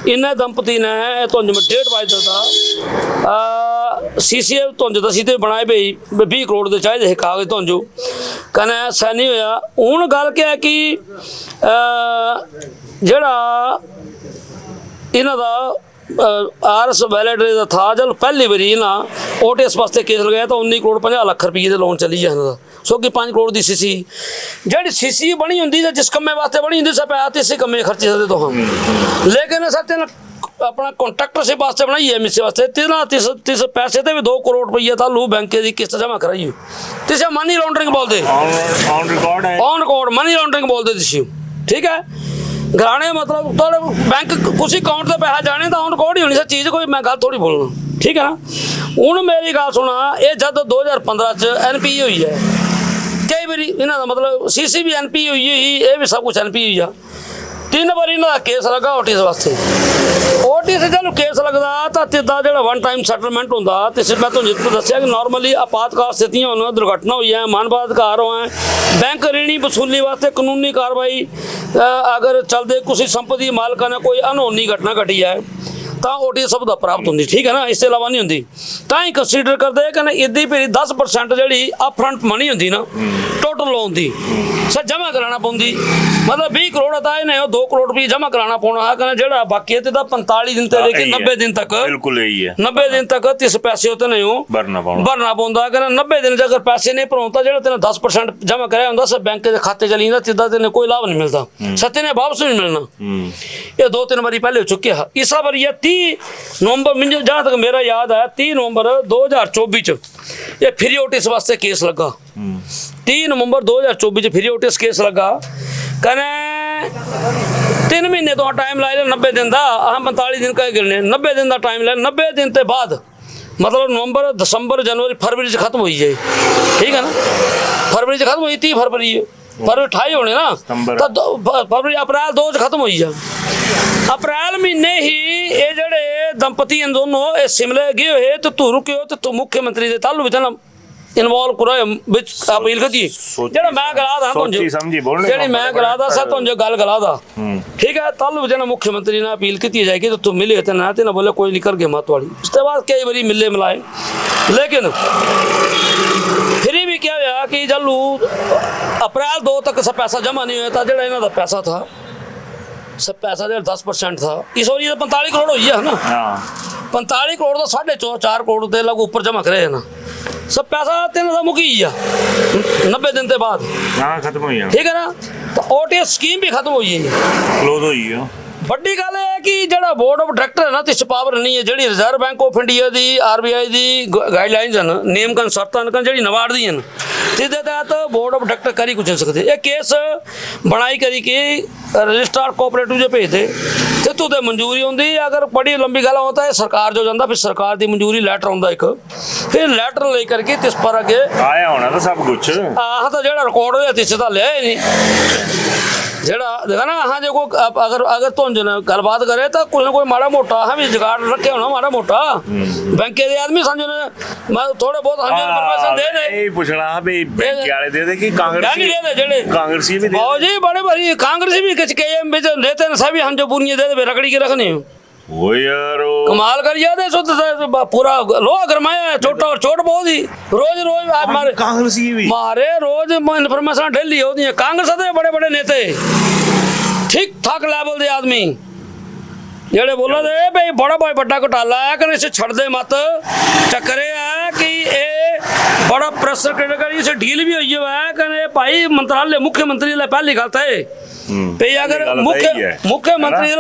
इन्हें दंपति ने तुझ में 1.5 बजे था सीसीए तुझ दसी तो बनाए भाई 20 करोड़ के चाहिए कागज तुझू कने सैनी होया। हूँ गल क्या है कि जड़ा इन्हों का आरएस वैलिडरी का था जब पहली बारी ना ओटीएस वास्ते केस लगाया तो 19 करोड़ 50 लाख रुपये के लोन चली जाए सो कि 5 करोड़ की सीसी जी सीसी बनी होंगी जिस कम्मे वास्ते बनी होंगी सब पैसे इसी कम्मे खर्चे सकते तो हम। लेकिन सत्य अपना कॉन्ट्रैक्टरशिप वास्ते बनाई है मिस्से वास्ते तिस पैसे ते भी 2 करोड़ रुपया तालू बैंक की किस्त जमा कराई तिसे मनी लॉन्ड्रिंग बोलते ऑन रिकॉर्ड है, ऑन रिकॉर्ड मनी लॉन्ड्रिंग बोलते तिसी, ठीक है। घराने मतलब थोड़े बैंक कुछ अकाउंट से पैसा जाने तो ऑन रिकॉर्ड ही होनी सी चीज़, कोई मैं गल थोड़ी बोलना, ठीक है ना। हूँ मेरी गल सुना, ये जब 2015 च NPE हुई है, कई बारी इन्हों का मतलब CC भी NPE हुई ही, ये भी सब कुछ NPE हुई है। 3 बार इन्हों केस लगा OTS वास्ते। OTS जो केस लगता तो तिदा जो वन टाइम सैटलमेंट होंगे, तो मैं तुझे दसिया कि नॉर्मली आपातकाल स्थितियां होने, दुर्घटना हुई है, मानवाधिकार अधिकार हुआ है, बैंक ऋणी वसूली वास्ते कानूनी कार्रवाई अगर चलते किसी संपत्ति मालका ने कोई अनहोनी घटना घटी है तो OTS सुविधा प्राप्त होंगी, ठीक है ना। इसके अलावा नहीं होंगी, तो ही कंसीडर करते हैं कि इदी फिर 10% जी अपफ्रंट मनी होंगी ना टोटल लोन की सर जमा कराना पौंदी, मतलब 20 करोड़ आता इन्हें 2 करोड़ रुपये जमा कराना पौना है, कहना जो बाकी है 45 दिन से लेके 90 दिन तक, बिल्कुल यही है, 90 दिन तक तिस पैसे होते नहीं हो भरना पौंदा, कहना 90 दिन अगर पैसे नहीं भरौता जो तेने 10% जमा कराया होंगे सब बैंक के खाते चली जाता, सीधा तेने कोई लाभ नहीं मिलता, सत्य ने वापस नहीं मिलना। ये 2-3 बारी पहले हो चुके हैं। इस बार ये 30 नवंबर जहाँ तक मेरा याद है 30 नवंबर 2024 ये फ्री OTS वास्ते केस लगा, 3 नवंबर 2024 फ्री OTS केस लगा, कहने 3 महीने तो टाइम ला लिया 90 दिन का, हम 45 दिन का गिरने 90 दिन का टाइम लिया, 90 दिन के बाद मतलब नवंबर दिसंबर जनवरी फरवरी से खत्म हुई है, ठीक है ना। फरवरी से खत्म हुई 30 फरवरी फरवरी 28 होने ना, तो फरवरी अप्रैल 2 से खत्म हुई है। अप्रैल महीने ही ये जड़े दंपति इन दोनों ये शिमले गए हुए तो तू रुके हो तो तू मुख्यमंत्री के तालु ना इन्वॉल्व करो विच अपील कर दी जेड़ा मैं गला दा तुझे समझी बोलने जेड़ी मैं गला दा सा तुझे गल गला दा, ठीक है। तालु जना मुख्यमंत्री ने अपील की जाएगी तो तू मिले थे ना ते ना बोले कोई नहीं कर गए मत वाली। उसके बाद कई बारी मिले मिलाए, लेकिन फिर भी क्या हुआ कि जलू अप्रैल 2 तक सब पैसा जमा नहीं हुआ था, जो इन्हों का पैसा था सब पैसा जो 10% था, इस बार 45 करोड़ हुई है ना, 45 करोड़ तो 4.5 करोड़ के लगभग ऊपर जमा करे है ना, सब पैसा 3 का मुकी ही 90 दिन के बाद खत्म हुई है, ठीक है ना। तो OTS स्कीम भी खत्म हुई है, क्लोज हुई है। ਵੱਡੀ ਗੱਲ ਹੈ ਕਿ ਜਿਹੜਾ ਬੋਰਡ ਆਫ ਡਾਇਰੈਕਟਰ ਹੈ ਨਾ ਤੇ ਪਾਵਰ ਨਹੀਂ ਹੈ, ਜਿਹੜੀ reserve bank of India the RBI the guidelines ਹਨ, ਨਿਯਮ ਕਨ ਸ਼ਰਤਾਂ ਹਨ ਜਿਹੜੀ ਨਵਾਰਦੀ ਹਨ, ਜਿਹਦੇ ਤਹਿਤ ਬੋਰਡ ਆਫ ਡਾਇਰੈਕਟਰ ਕਰੀ ਕੁਝ ਨਹੀਂ ਸਕਦੇ। ਇਹ ਕੇਸ ਬਣਾਈ ਕਰੀ ਕਿ रजिस्ट्रार कोऑपरेटिव जो भेजते तो तू तो मंजूरी होंगी, अगर बड़ी लंबी गल होता है सरकार जो जाता फिर सरकार की मंजूरी लैटर आता एक, फिर लैटर ले करके तिस पर अगे आया होना तो सब कुछ आह तो जो रिकॉर्ड हो तिस तो लिया ही नहीं जेड़ा देखा ना। हाँ जो कोई अगर तुझ गलबात करे तो कुछ ना कोई माड़ा मोटा हाँ भी जुगाड़ रखे होना माड़ा मोटा, बैंक के आदमी समझो ना थोड़े बहुत परमिशन दे दे पूछना भी बैंक वाले दे दे कि कांग्रेसी दे दे कांग्रेसी भी दे जी बड़े बड़ी कांग्रेसी भी किस के लेते हैं सभी हम जो पूरी दे दे रगड़ी के रखने वो यार कमाल कर याद है पूरा लोहा गरमाया छोटा और चोट बहुत ही रोज आप मारे कांग्रेसी भी मारे रोज इन्फॉर्मेशन डेली होती है। कांग्रेस के बड़े बड़े नेते ठीक ठाक लेवल के आदमी जेड़े बोला दे भाई बड़ा भाई बड़ा घोटाला है कि इसे छड़ दे मत, चक्कर है कि ये बड़ा प्रेशर करी इसे डील भी हुई है कि भाई मंत्रालय मुख्यमंत्री पहली गल है भाई अगर मुख्यमंत्री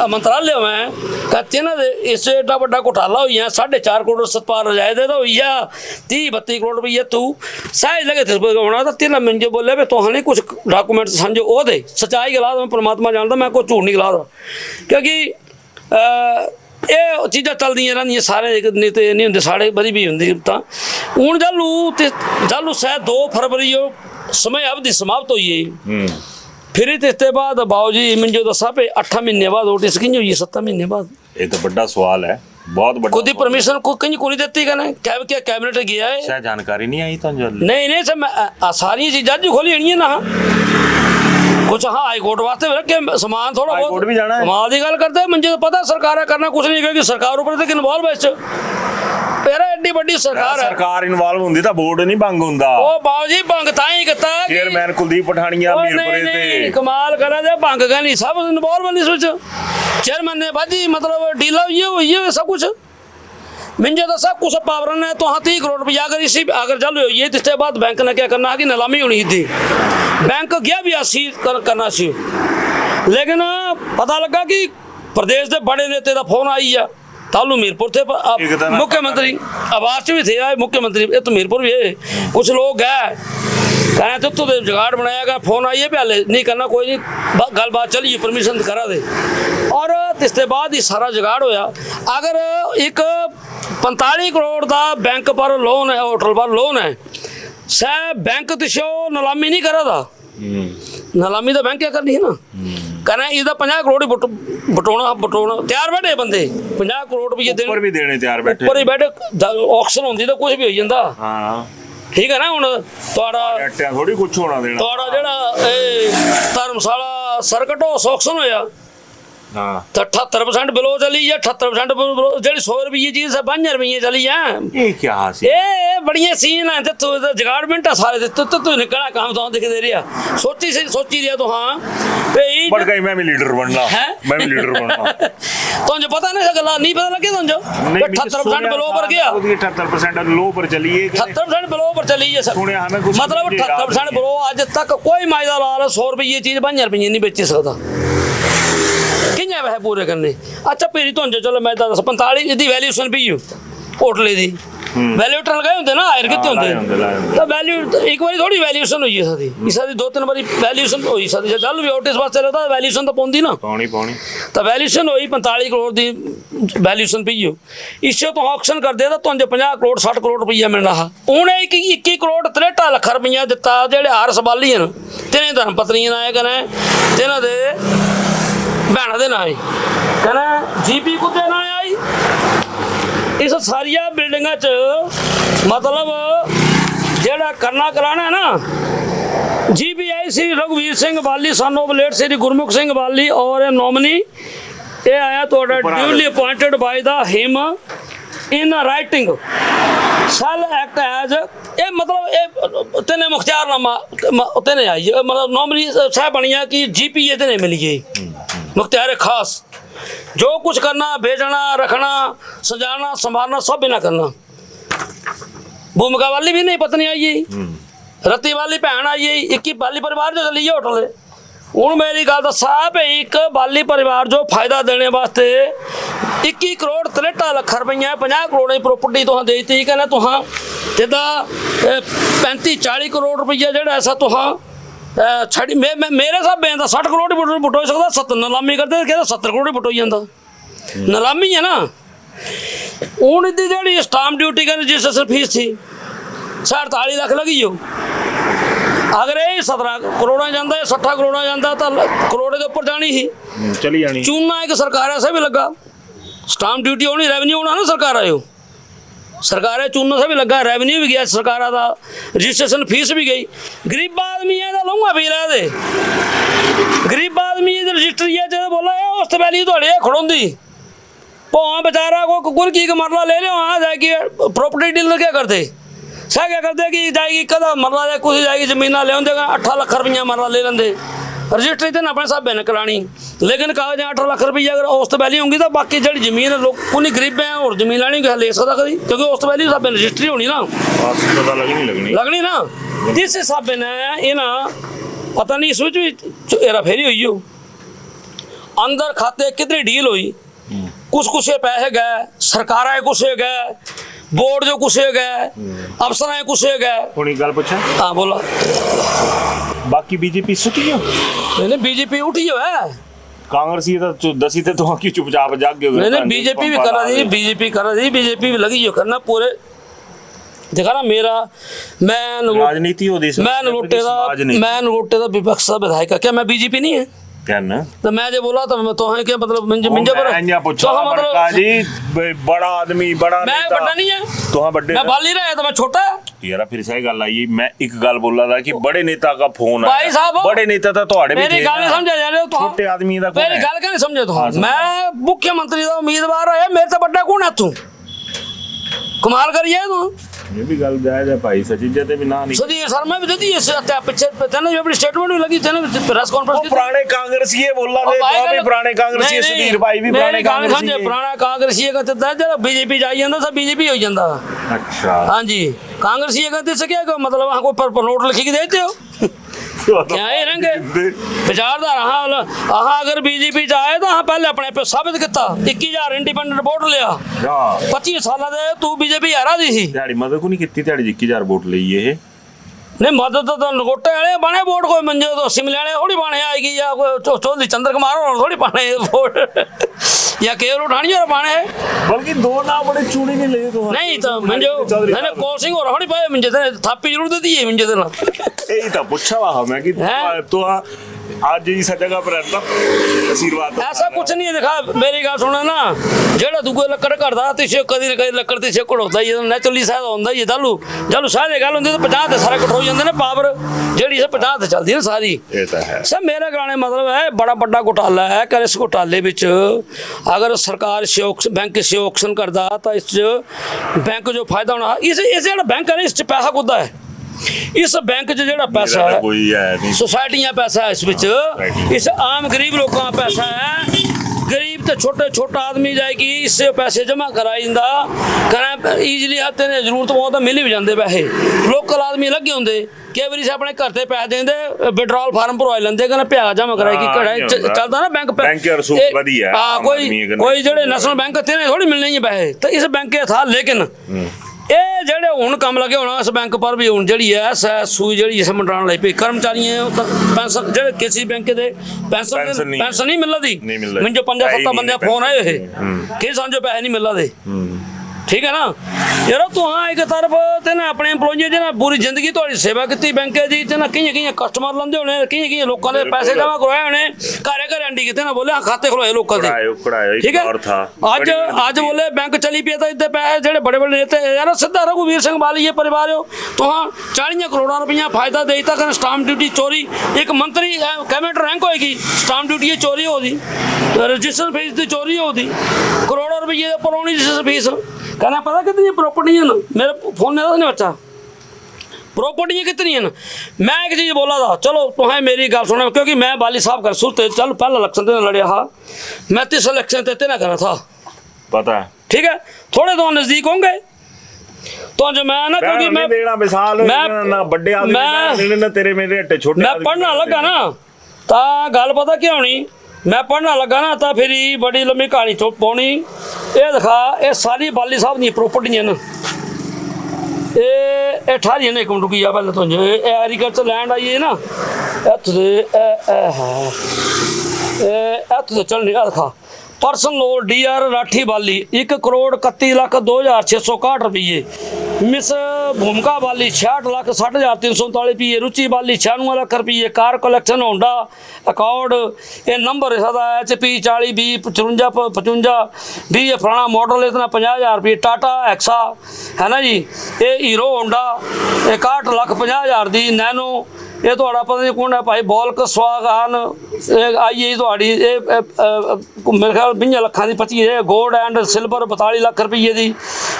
मंत्रालय में कहते ना इस एडा बड़ा घोटाला हुई है 4.5 करोड़ सतपाल रजायदे तो हुई है 30-32 करोड़ रुपये तू सहज लगे थे होना तो 3 महीने बोले भाई तो नहीं कुछ डॉक्यूमेंट समझो वो दे सच्चाई गला मैं परमात्मा जानता मैं कोई झूठ नहीं गला रहा, क्योंकि ये चीज़ा चलदियाँ रहिंदियां सारे नहीं होंगे साढ़े बड़ी भी होंगी। तो हूँ जलू शायद 2 फरवरी समय अवधि समाप्त हुई है, फिर इसके बाद बाबू जी मुझे दसा पे 8 महीने बाद OTS की हुई 7 महीने बाद। ये तो बड़ा सवाल है, बहुत बड़ा खुद ही परमिशन को कहीं कोई देती कहना क्या कैबिनेट गया है शायद जानकारी नहीं आई तो नहीं सब सारी चीज़ा जी खोली है ना कुछ हाँ हाई कोर्ट वास्ते रखे समान थोड़ा बहुत भी जाना है कमाल की गल करते हैं मुझे तो पता सरकार करना कुछ नहीं क्योंकि सरकार ऊपर तक इन्वॉल्व है इस एड्डी बड़ी सरकार इन्वॉल्व होंदी तो बोर्ड नहीं भंग हुंदा ओ बाबू जी भंग तां ही कीता चेयरमैन कुलदीप पठानिया मीरपुरे ते कमाल करा दे भंग का नहीं सब इन्वॉल्व है इस चेयरमैन ने बाजी मतलब डील हुई है सब कुछ मुझे तो सब कुछ पावर ने तो हाँ 30 करोड़ रुपया अगर इसी अगर चल हुई है इसके बाद बैंक ने क्या करना है कि नीलामी होनी थी, बैंक गया भी 80 करना सी, लेकिन पता लगा कि प्रदेश के बड़े नेते का फोन आई आ तालू मीरपुर थे मुख्यमंत्री आवास च भी थे आए मुख्यमंत्री ये तो मीरपुर भी है कुछ लोग गए कहें तो जुगाड़ बनाया गया फोन आइए पहले नहीं करना कोई नहीं गलबात चली परमिशन करा दे और इसके बाद ही सारा जुगाड़ होया अगर एक 45 करोड़ का बैंक पर लोन है होटल पर लोन है सह बैंक तिशो नीलामी नहीं करा था नीलामी तो बैंक क्या करनी है ना कहना इसका 50 करोड़ ही बटोना तैयार बैठे बंदे 50 करोड़ रुपये ऊपर भी देने तैयार बैठे ऊपर ही बैठे ऑक्शन होंदी तो कुछ भी हो जाता हाँ ठीक है ना हुण तुहाड़ा थोड़ी कुछ होना देना तुहाड़ा जिहड़ा धर्मशाला सर्किट हाउस ऑक्शन होया हाँ तो 78% बिलो चली है 78% जी 100 रुपये चीज 5 रुपये चली है ये क्या हासी ये बढ़िया सीन है तू जगाड़मेंट है सारे तू निकलना काम तो दिख दे रहा सोची दिया तो हाँ भाई बढ़ गई मैं भी लीडर बनना है मैं भी लीडर बनना तुझे पता नहीं गला नहीं पता लगे तुझे 78% बिलो पर गया 78% लो पर चली है 78% बिलो पर चली है सुनिया हमें कुछ मतलब 78% बिलो आज तक कोई मायदा लाल 100 रुपये चीज 5 रुपये नहीं बेची सकता कि'यां वैसे पूरे करने अच्छा फिर तुझे चलो मैं दस 45 इसकी वैल्यूएशन भी होटल की वैल्यूएटर लगाए होंगे ना हायर कितने होंगे तो वैल्यू एक बार थोड़ी वैल्यूएशन हुई है सारी इसादी 2-3 बारी वैल्यूएशन हुई सारी चल भी ओटिस वास्ते रहता वैल्यूएशन तो पौंदी ना पानी तो वैल्यूएशन हुई 45 करोड़ की वैल्यूएशन पी इससे तो ऑक्शन कर दे तो तुझे 50 करोड़ 60 करोड़ रुपया मिल रहा उन्हें 21 करोड़ 63 लाख रुपया दिता जेडे हार संभाली हैं तिने धर्म पत्नियां आए कने तिन्हां दे भैन दे ना कहना जीपी कुत्ते ना आई इस सारिया बिल्डिंग च मतलब जेड़ा करना कराना है ना जीपीआई श्री रघुवीर Singh Bali son of late Shri Gurmukh Singh Bali और नॉमिनी ये आया थोड़ा duly appointed by the him in writing shall act as ये मतलब ये तेने मुख्तियारनामा तेने आई मतलब नॉमिनी साहब बनिया कि जीपीए तेने मिली गई मुख्तियार खास जो कुछ करना भेजना रखना सजाना संभालना सब बिना करना भूमिका वाली भी नहीं पत्नी आई रत्ती वाली भैन आई 21 बाली परिवार जो चली होटल हूँ मेरी गल दसा एक बाली परिवार जो फायदा देने वास्ते 21 करोड़ 63 लाख रुपया 50 करोड़ की प्रॉपर्टी तुहां दे दी कहना तुहां जिदा 35-40 करोड़ रुपया जो ऐसा तुहां छड़ी मेरे हिसाब में 60 करोड़ बुटो सकता 70 नीलामी करते कहते 70 करोड़ बुटो जाता नीलामी है ना हूँ इसकी जी स्टाम्प ड्यूटी का रजिस्ट्रेशन फीस थी 48 लाख लगी हो अगर ये 17 करोड़ जाता 60 करोड़ जाता तो करोड़ के उपर जानी ही चली जानी चूना एक सरकार ऐसा भी लगा स्टाम्प ड्यूटी होनी रेवन्यू होना ना सरकार आयो सरकार चूना से भी लगा रेवन्यू भी गया सरकार का रजिस्ट्रेशन फीस भी गई गरीब आदमी है लूँगा भी रह दे गरीब आदमी रजिस्टरी है जो बोला उस वैल्यू थोड़ी खड़ोंदी भावें बेचारा को गुरकी का मरला ले लो हाँ जाएगी प्रॉपर्टी डीलर क्या करते सह क्या करते कि जाएगी कदा मरला दे कुछ जाएगी जमीन ले आते 8 लाख रुपया मरला ले लेंगे रजिस्ट्री तो अपने हिसाब ने करानी लेकिन कागज 8 लाख रुपया अगर औसत वैल्यू होगी तो बाकी जी जमीन लोग उन्हीं गरीब है और जमीन लेनी ले सकता कभी क्योंकि औसत वैल्यू हिसाब रजिस्ट्री होनी ना लगनी ना जिस हिसाब ने ये ना पता नहीं इस भी हेरा फेरी हुई हो अंदर खाते कितनी डील हुई कुछ पैसे गए सरकार कुछ गए बोर्ड जो कुछ गए अफसर कुछ गए गल पूछा हाँ बोला बाकी बीजेपी सुती हो नहीं बीजेपी उठी हो है कांग्रेस ये तो दसी थे तो की चुपचाप जाग गए नहीं बीजेपी भी कर रही बीजेपी भी लगी हो करना पूरे देखा ना मेरा मैं राजनीति हो दी मैं नगोटे का विपक्ष का विधायक क्या मैं बीजेपी नहीं है तो मैं जो बोला तो तो है क्या मतलब मिंजा पर तो मतलब जी बड़ा आदमी बड़ा मैं बड़ा नहीं है तो हां बड़े मैं बाली रहा तो मैं छोटा यार फिर सही गल आई मैं एक गल बोल रहा था कि बड़े नेता का फोन है भाई साहब बड़े नेता तो ਤੁਹਾਡੇ भी मेरी गल नहीं समझा जा रहे हो तो छोटे आदमी दा मेरी गल क्या नहीं समझे तो मैं मुख्यमंत्री का उम्मीदवार है मेरे से बड़ा कौन है तू कमाल करिए तू ये भी गल जायज है भाई सचिन ते भी ना नहीं सुधीर शर्मा भी देती है पीछे तेने भी अपनी स्टेटमेंट भी लगी तेने प्रेस कॉन्फ्रेंस की पुराने कांग्रेसी ये बोल रहा थे तो भी पुराने कांग्रेसी सुधीर भाई भी पुराने कांग्रेसी पुराना कांग्रेसी का कहता है जरा बीजेपी जाई ਜਾਂਦਾ सब बीजेपी हो ਜਾਂਦਾ अच्छा हां जी कांग्रेसी कहते से क्या मतलब कोई पर नोट लिखी के देते हो क्या ये रहेंगे विचारधारा अगर बीजेपी च आए तो पहले अपने पे साबित किया 21,000 इंडिपेंडेंट वोट लिया 25 साल दे तू बीजेपी हारा दी सी दिहाड़ी मदद को नहीं की दिहाड़ी 21,000 वोट ਲਈ ਇਹ नहीं मदद तो लंगोटे वाले बने वोट कोई मंजे तो शिमले वाले थोड़ी पाने आएगी या चौधरी चंद्र कुमार होना थोड़ी पाने वोट या केवल उठानी और पाने बल्कि दो ना बड़े चूड़ी नहीं ले तो नहीं तो मंजो मैंने कौल सिंह और थोड़ी पाए मंजे ते थापी जरूर दे दी है मंजे ते ना यही तो पूछा वहाँ मैं कि तो आज इस जगह पर रहता आशीर्वाद ऐसा कुछ नहीं है दिखा मेरी गल सुना ना जेड़ा दूगे लकड़ करदा तिसे कदी न कदी लकड़ ते छेकड़ होता ही नेचुरली शायद होंदा ही दालू जलू शायद गल होंदी तो 50 ते सारा कट हो जांदे ना पावर जेड़ी से 50 ते चलदी ना सारी ये तो है सब मेरे गाने मतलब है बड़ा बड़ा घोटाला है कर इस घोटाले विच अगर सरकार शेयर बैंक शेयर ऑक्शन करदा तो इस बैंक जो फायदा होना इस जेड़ा बैंक है इस पैसा कुदा है इस बैंक च जेड़ा पैसा है कोई है नहीं सोसाइटियां पैसा है इस विच इस आम गरीब लोगों का पैसा है गरीब तो छोटा आदमी जाएगी इससे पैसे जमा कराइंदा करा ईजली हत्थे ने जरूरत बहुत मिल भी जाते पैसे लोकल आदमी लगे होंगे कई बार से अपने घर से पैसे देंगे विड्रॉल फार्म भरवाई लेंगे कहना प्याज जमा कराई की कढ़ाई चलता ना बैंक हाँ कोई जेडे नेशनल बैंक थे थोड़ी मिलने ही पैसे तो इस बैंक के था लेकिन ਇਹ ਜਿਹੜੇ ਹੁਣ ਕੰਮ ਲੱਗੇ ਹੋਣਾ ਇਸ ਬੈਂਕ ਪਰ ਵੀ ਹੁਣ ਜਿਹੜੀ ਹੈ ਸੂਈ ਜਿਹੜੀ ਇਸ ਮੰਡਰਾਣ ਲਈ ਪਈ ਕਰਮਚਾਰੀਆਂ ਪੈਨਸ਼ਨ ਜਿਹੜੇ ਕਿਸੇ ਬੈਂਕ ਦੇ ਪੈਨਸ਼ਨ ਨਹੀਂ ਮਿਲਦੀ ਮੈਨੂੰ 5-7 ਬੰਦੇ ਫੋਨ ਆਏ ਇਹ ਕਿ ਸਾਨੂੰ ਪੈਸੇ ਨਹੀਂ ਮਿਲਦੇ ठीक है ना यार तू हाँ एक तरफ तेने अपने एम्प्लॉइज ने पूरी जिंदगी थोड़ी सेवा की बैंक की तेना कई कस्टमर लाते होने कई लोगों के पैसे जमा करवाए होने घर घर एंडी किते ना बोले खाते खुलवाए लोगों के ठीक है अज बोले बैंक चली पी तो इतने पैसे जो बड़े बड़े नेता यार सीधा रघुवीर सिंह बाली ये परिवार हो तो हाँ 40 करोड़ रुपया फायदा देता कर स्टाम्प ड्यूटी चोरी एक मंत्री कैबिनेट रैंक होएगी स्टाम्प ड्यूटी चोरी होगी रजिस्टर फीस की चोरी होगी करोड़ों रुपये पर होनी रजिस्टर फीस कहना पता कितनी प्रॉपर्टी है ना मेरे फोन में नहीं बच्चा प्रॉपर्टियाँ कितनी है ना मैं एक चीज़ बोला था चलो तुम्हें मेरी गल सुना क्योंकि मैं बाली साहब कर सुनते चल पहला इलेक्शन तेना लड़िया हाँ मैं 30 इलेक्शन तेना करना था पता है ठीक है थोड़े तो नज़दीक होंगे तो जो मैं ना क्योंकि मैं पढ़ना लगा ना तो गल पता क्या होनी मैं पढ़ना लगा ना तो फिर बड़ी लंबी कहानी चुप पानी ये दिखा ये सारी बाली साहब दी प्रॉपर्टियां न ये ठारी ने एक मिनट रुकी पहले तो एग्रीकल्चर लैंड आई है ना इत्थों चलने दिखा पर्सन लोन DR राठी बाली 1,31,02,661 रुपये मिस भूमिका बाली 66,60,339 रुपये रुचि बाली 96 लाख रुपये कार कलेक्शन होंडा अकॉर्ड ये नंबर है सादा HP 40 20 55 55 20 फलाना मॉडल इतना 50,000 रुपये टाटा एक्सा है ना जी ये हीरो होंडा 61,50,000 दी नैनो ये थोड़ा पता नहीं कौन है भाई बॉल्क स्वागान आई है थोड़ी मेरे ख्याल 20 लाख की 25 है गोल्ड एंड सिल्वर 42 लाख रुपये की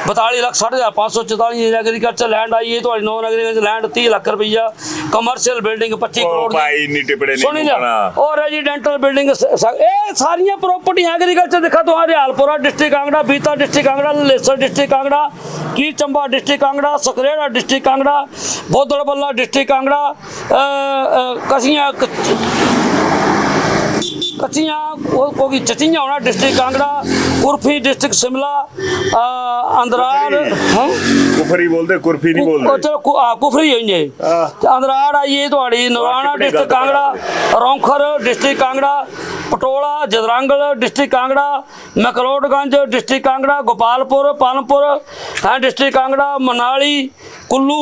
42,60,544 एग्रीकल्चर लैंड आई है थोड़ी नॉन एग्रीकल्चर लैंड 30 लाख रुपया कमर्शियल बिल्डिंग 25 करोड़ सुनी लिया और रेजिडेंटल बिल्डिंग सारिया प्रॉपर्टी एग्रीकल्चर दिखा तो हरियालपुरा डिस्ट्रिक्ट कांगड़ा बीता डिस्ट्रिक्ट कांगड़ा लेसर डिस्ट्रिक्ट कांगड़ा कीर चंबा डिस्ट्रिक्ट कांगड़ा सकरेड़ा डिस्ट्रिक्ट कांगड़ा बोदड़बल्ला डिस्ट्रिक्ट कांगड़ा कसियाँ होगी चचियाँ होना डिस्ट्रिक्ट कांगड़ा कुर्फी डिस्ट्रिक्ट शिमला अंदरार कुफरी बोलते कुर्फी नहीं बोलते चलो कुफरी है अंदरार आई है थोड़ी नराना डिस्ट्रिक्ट कांगड़ा रौंखर डिस्ट्रिक्ट कांगड़ा पटोला जदरांगल district Kangra McLeodganj district Kangra Gopalpur Palampur district Kangra Manali Kullu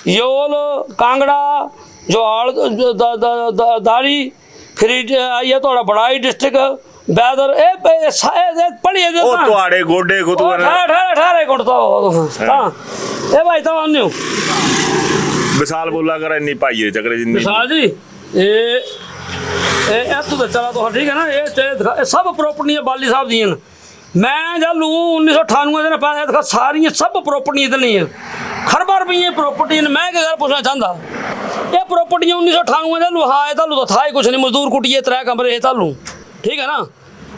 Yol Kangra जो दाड़ी फिर आई है थोड़ा बड़ाई डिस्ट्रिक्ट बैदर पढ़िए गोडे को तो ठारे गुट तो हां ए भाई तो आन्यो विशाल बोला कर इन्नी पाई चक्कर जिंदगी विशाल जी ये तो चला तो ठीक है ना ये सब प्रॉपर्टी बाली साहब दी मैं जब लू 1998 दिन पैसे दिखा सारियां सब प्रॉपर्टी इधर नहीं है खरबा रुपये प्रॉपर्टी मैं क्या गल पूछना चाहता ये प्रॉपर्टियां 1998 दे लू हाँ तलू तो था ही कुछ नहीं मजदूर कुटिए 3 कमरे तलू ठीक है ना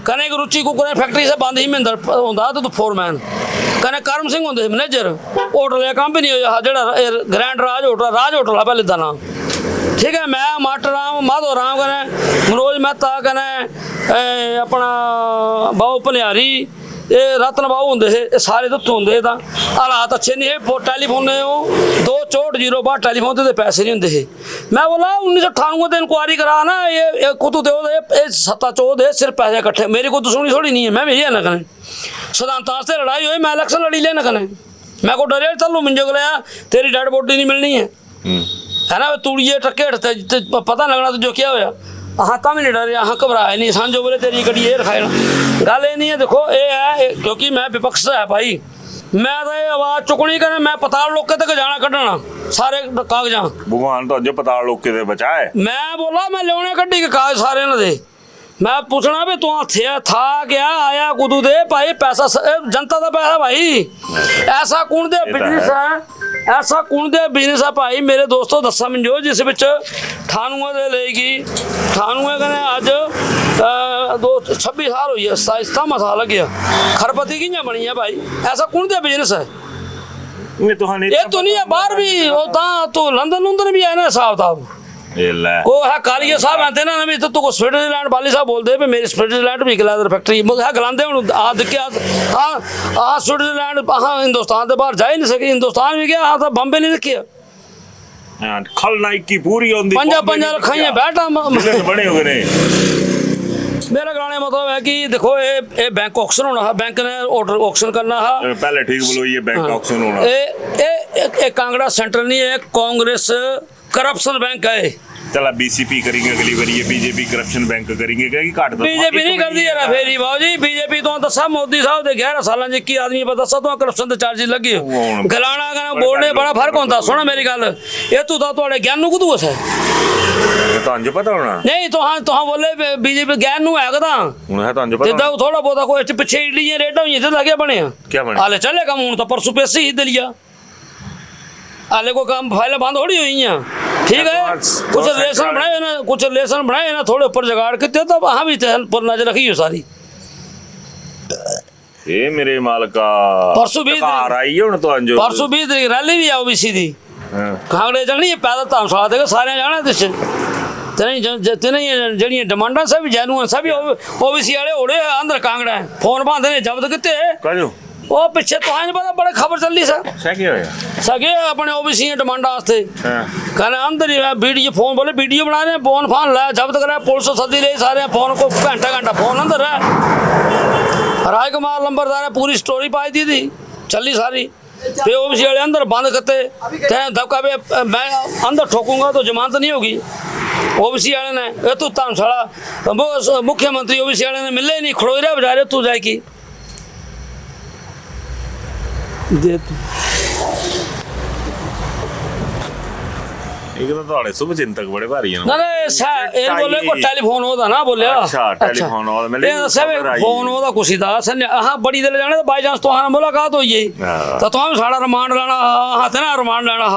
कने एक रुचि कुकर फैक्ट्री से बंद ही महिंदर होंदा तो फोरमैन कने करम सिंह होंदे मैनेजर होटल का काम भी नहीं होया जेड़ा ग्रैंड राज होटल है पहले दा नाम ठीक है। मैं मास्टर राम माधो राम कने मनोज मेहता कने अपना बाबू भलियारी ये रतन बाबू होंगे ये सारे तो होंगे तो हालात अच्छे नहीं है। टैलीफोन 26402 टैलीफोन ते पैसे नहीं होंगे। मैं बोला 1998 से इंक्वायरी करा ना ये कुतु दे सत्ता चो दे सिर्फ पैसे इकट्ठे। मेरी कोई दुश्मनी थोड़ी नहीं है, मैं भी ना करें सिद्धांत वास्ते लड़ाई हुई मैं इलेक्शन लड़ी लेना करें। मैं को डरे चलू मिंजो को लिया तेरी डेड बॉडी नहीं मिलनी है ना तूड़िए टक्के पता लगना तो जो क्या होया हाँ तब नहीं डरे हाँ घबराए नहीं सन जो बोले तेरी गड्डी ये रखाए गल ये नहीं है। देखो ये है क्योंकि मैं विपक्ष है भाई मैं तो ये आवाज चुकनी करें मैं पताल लोके तक जाना कढ़ना सारे कागजा भगवान तो अजो पताल लोके ते बचाए। मैं बोला मैं लिया कड्डी के कागज सारे ना दे मैं पूछना भी तू था क्या आया कुदू दे भाई पैसा जनता का पैसा भाई ऐसा कौन दे बिजनेस है ऐसा कौन दे बिजनेस है भाई मेरे दोस्तों दसा मंजो जिस विच 98 दे लेगी 98 कने अज 26 साल हुई है 27वां साल लग गया खरपति की बनी है भाई ऐसा कौन दे बिजनेस है ये तो नहीं है बाहर भी तो लंदन लुंदन भी है ना हिसाब किताब वो है कालिया साहब आते ना नवी तो को स्विट्जरलैंड वाली साहब बोलते पे मेरी स्विट्जरलैंड भी गलादर फैक्ट्री है गलांदे हुन आ दिखे हाँ स्विट्जरलैंड हाँ हिंदुस्तान के बाहर जा ही नहीं सके हिंदुस्तान भी गया हाँ तो बॉम्बे नहीं दिखे खल नाइक की पूरी होंदी पंजा रखाइया बैठा बड़े हो गए। मेरा कहने मतलब है कि देखो ये बैंक ऑक्शन होना है बैंक ने ऑर्डर ऑक्शन करना है पहले ठीक बोलो ये बैंक ऑक्शन होना ये कांगड़ा सेंटर नहीं है कांग्रेस करप्शन बैंक है। चला बीसीपी करेंगे अगली बार ये बीजेपी करप्शन बैंक करेंगे क्या कि काट दो बीजेपी नहीं कर दी है फेरी बाबू जी बीजेपी तो दसा मोदी साहब दे 11 साल की आदमी पर दसा तो करप्शन ते चार्ज लगी गलाना का बोलने बड़ा फर्क होता सुना मेरी गल ये तू तो थोड़े ज्ञान नु कुदू है तो जो पता होना नहीं तो हाँ बोले बीजेपी ज्ञान नु है कदा है तो पता जिदा थोड़ा बहुत कोई पीछे इडली रेट हुई थे लगे बने क्या बने हाले चलेगा हूं तो परसों पैसे ही दिलिया हाले को काम फाइलें बंद थोड़ी हुई हैं ठीक है कुछ रिलेशन बनाए ना थोड़े ऊपर जगाड़ के तो वहाँ भी पर नजर रखी हो सारी ये मेरे मालका परसों 20 परसों 20 तरीक रैली भी आओ बीसी दी कांगड़े चलनी है पैदल धर्मशाला देगा सारे जाना जड़िया डिमांडा सब जैनुअन सब ओबीसी वाले ओड़े अंदर कांगड़ा फोन बांधे ने जब्त किते वो पिछे तो नहीं पता बड़े खबर चल रही सके अपने ओबीसी डिमांडा वास्ते कहने अंदर ही वीडियो फोन बोले वीडियो बना रहे फोन फान ला जब्त करा पुलिस सदी ले सारे फोन को घंटा फोन अंदर है राय कुमार लंबरदार ने पूरी स्टोरी पाई दी थी चली सारी फिर ओबीसी वाले अंदर बंद करते धक्का पे मैं अंदर ठोकूंगा तो जमानत नहीं होगी ओबीसी वाले ने तू धर्मशाला मुख्यमंत्री ओबीसी वाले ने मिले नहीं खड़ोई रहे बेचारे तू जाएगी दे एक तो थोड़े शुभ चिंतक बड़े भारी हैं ना ये बोले को टेलीफोन होता ना बोले अच्छा टेलीफोन होता मैं ये सब फोन होता कुछ ही था हां बड़ी दिल जाने तो बाय चांस तो हां मुलाकात हुई है तो तुम साड़ा रिमांड लेना हां थे ना रिमांड लेना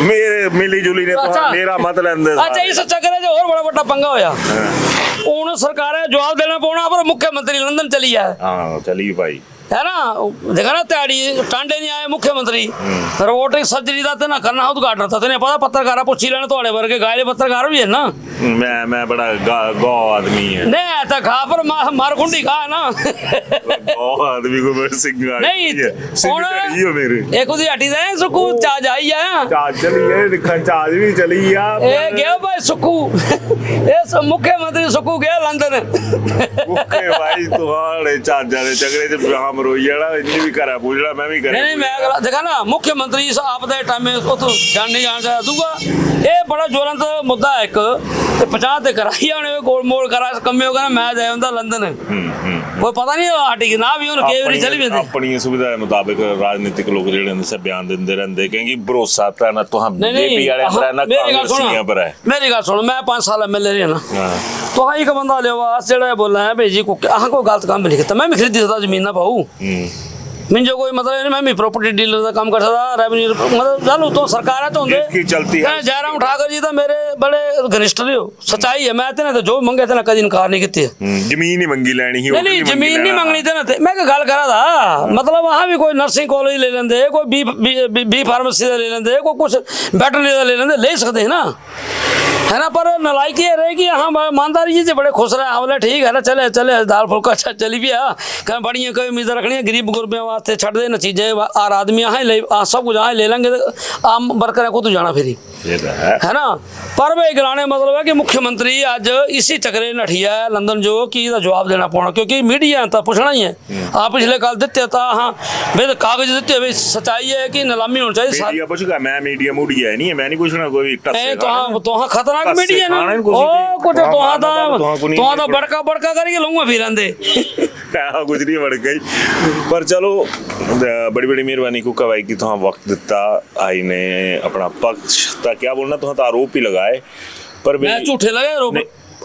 मेरे मिली जुली ने तो मेरा मत लेंदे अच्छा ये सच्चा करे जो और बड़ा बड़ा पंगा होया उन सरकार जवाब देना पौना पर मुख्यमंत्री लंदन चली है हां चली भाई है ना देखा ना त्याड़ी टांडे नहीं आए मुख्यमंत्री रोबोटिक सर्जरी का ना करना उद्घाटन था तेने पता पत्रकार पूछी लेने थोड़े वर्गे गायले पत्रकार भी है ना मैं बड़ा गौ आदमी है नहीं तो खा पर मार कुंडी खा ना गौ आदमी को मेरे सिंगार नहीं कौन है मेरे एक उदी हटी दे सुकू चाज आई है चाज चली है दिखा चाज भी चली है ए गया भाई सुकू ए मुख्यमंत्री सुकू गया लंदन ओके भाई तुम्हारे चाज जाने चगरे से हम रोईड़ा इन्हीं भी करा पूछड़ा मैं भी करे नहीं मैं देखा ना मुख्यमंत्री इस आपदा टाइम में तो जान नहीं जान दूंगा ये बड़ा ज्वलंत मुद्दा है एक 50 ते कराई आने गोल मोल करा कमे होगा ना मैं जाए हुंदा लंदन कोई पता नहीं हटी कि ना भी उन केवरी चली भी अपनी सुविधा के मुताबिक राजनीतिक लोग जेड़े ने सब बयान देंदे रहंदे क्योंकि भरोसा तो ना तो हम बीजेपी वाले पर ना कांग्रेसियां पर है मेरी गल सुनो मैं 5 साल एमएलए रहा ना तो हाँ एक बंदा ले आवास जेड़ा बोला है भाई जी को अहां को गलत काम नहीं किया मैं भी खरीदी था जमीन ना पाऊ मिंजो कोई मतलब नहीं मैं भी प्रॉपर्टी डीलर का काम करता था रेवेन्यू मतलब चलो तो सरकार है तो की चलती है जयराम ठाकुर जी तो मेरे बड़े घनिष्ठ रहे हो सच्चाई है मैं ते ना तो जो मंगे थे ना कभी इनकार नहीं किया जमीन ही मंगी लेनी ही नहीं जमीन नहीं मंगनी थे ना मैं गल करा था मतलब वहाँ भी कोई नर्सिंग कॉलेज ले लेंदे कोई बी फार्मेसी ले लेंदे कोई कुछ वेटरनरी ले लेंदे ले सकते हैं ना है ना। पर नलायकी ये रहेगी, हाँ ईमानदारी जी से बड़े खुश रहे, हाँ बोले ठीक है ना, चले चले दाल फुल्का अच्छा चली भी आ, कहीं बड़िया कोई उम्मीद रखनी है गरीब गुरबे वास्ते छड़ दे न चीजें आर आदमी आए ले सब कुछ आए ले लेंगे, आम वर्कर को तो जाना फिर है ना। पर वे गलाने मतलब है कि मुख्यमंत्री अज इसी चक्रे नठिया है लंदन जो कि जवाब देना पौना, क्योंकि मीडिया तो पूछना ही है। आप पिछले कल दिते था, हाँ भाई कागज दिते भाई सच्चाई है कि नीलामी होनी चाहिए। मीडिया पूछेगा, मैं मीडिया मूडिया है नहीं है, मैं नहीं पूछना कोई तो खतरनाक मीडिया ना ओ कुछ तो बड़का बड़का करके लूंगा फिर आंदे कुछ नहीं बढ़ गई। पर चलो बड़ी बड़ी मेहरबानी कुका भाई की, तो वक्त दिता आई ने अपना पक्ष ता क्या बोलना, तो आरोप ही लगाए पर मैं झूठे लगे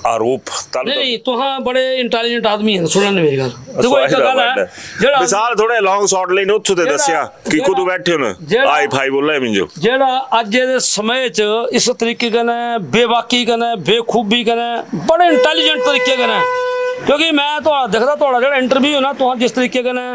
आरोप नहीं, तो हाँ बड़े इंटेलिजेंट आदमी है, सुनने मेरी गल देखो एक गल है जेड़ा विशाल थोड़े लॉन्ग शॉट लेने उत्थों ते दस्या कि खुद बैठे हो ना आई भाई बोला है मिंजो जेड़ा अज दे समय च इस तरीके कने बेबाकी कने बेखूबी कने बड़े इंटेलिजेंट तरीके कने, क्योंकि मैं तो देखदा थोड़ा जेड़ा इंटरव्यू ना तो जिस तरीके कने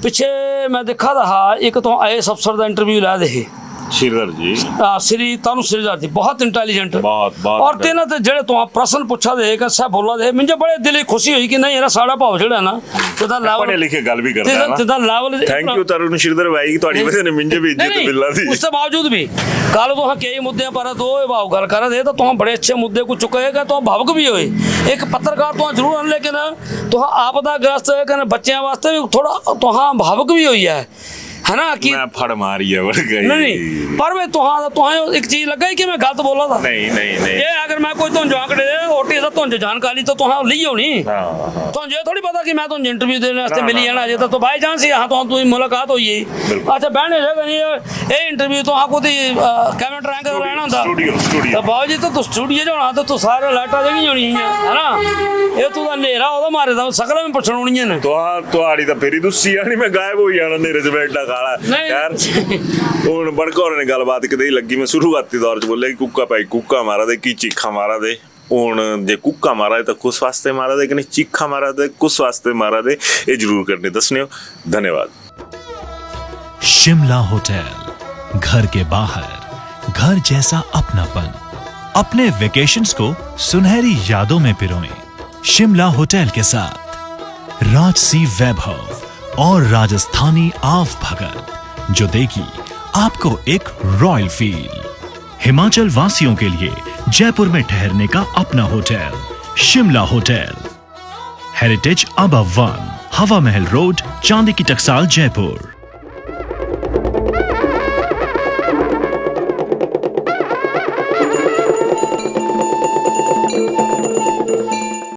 पिछे मैं देखा था एक तो IAS अफसर दा इंटरव्यू ला दे श्रीधर जी, श्री तानु श्रीधर जी बहुत इंटेलिजेंट बहुत और तेना ते जेड़े तो प्रश्न पूछा दे कैसा बोला दे मुझे बड़े दिली खुशी हुई कि नहीं है ना साड़ा भाव जेड़ा ना तेदा लेवल पढ़े लिखे गल भी करदा है ना तेदा लेवल। थैंक यू तानु श्रीधर भाई की ਤੁਹਾਡੀ वजह ने मुझे भी इज्जत मिलना थी। उसके बावजूद भी कल तो कई मुद्दे पर दो भाव गल कर दे तो तुम बड़े अच्छे मुद्दे को चुकेगा तो भावुक भी होए एक पत्रकार तो जरूर, लेकिन तो आपदाग्रस्त बच्चों वास्ते थोड़ा तो भावुक भी हुई है ना कि मैं फड़ मारी है बढ़ गई नहीं पर मैं तुहां एक चीज लगा कि मैं गलत बोला था नहीं नहीं नहीं ये अगर मैं कोई तुम जांकड़े ओटी सा तुम जानकारी तो तुहां ली होनी हां तो ये थोड़ी पता कि मैं तुम इंटरव्यू देने वास्ते मिली जाना जे तो बाय चांस ही हां तो मुलाकात हुई है। अच्छा बहने जगह नहीं ये इंटरव्यू तो हां को दी कैमरा रैंक रहना ਹੁੰਦਾ स्टूडियो तो बाबू जी तो स्टूडियो जो होना तो सारे लाइटां जगी होनी है ना ये तू नेरा ओदा मारे दा सकल में पुछण होनी है तो आड़ी तो फेरी दुसी आनी मैं गायब हो जाना नेरे च बैठा यार ਹੁਣ बड़का ने गलबात कदे लगी मैं शुरुआती दौर च बोले कि कुक्का भाई कुक्का मारा दे की चीखा मारा दे ਹੁਣ जे कुक्का मारा दे तो कुछ वास्ते मारा दे कि नहीं चीखा मारा दे कुछ वास्ते मारा दे ये जरूर करने दसने हो। धन्यवाद। शिमला होटल घर के बाहर घर जैसा अपनापन, अपने वेकेशंस को सुनहरी यादों में पिरोएं शिमला होटल के साथ राजसी वैभव और राजस्थानी आव भगत जो देगी आपको एक रॉयल फील। हिमाचल वासियों के लिए जयपुर में ठहरने का अपना hotel Shimla hotel, heritage above 1, हवा महल रोड, चांदी की टकसाल, जयपुर।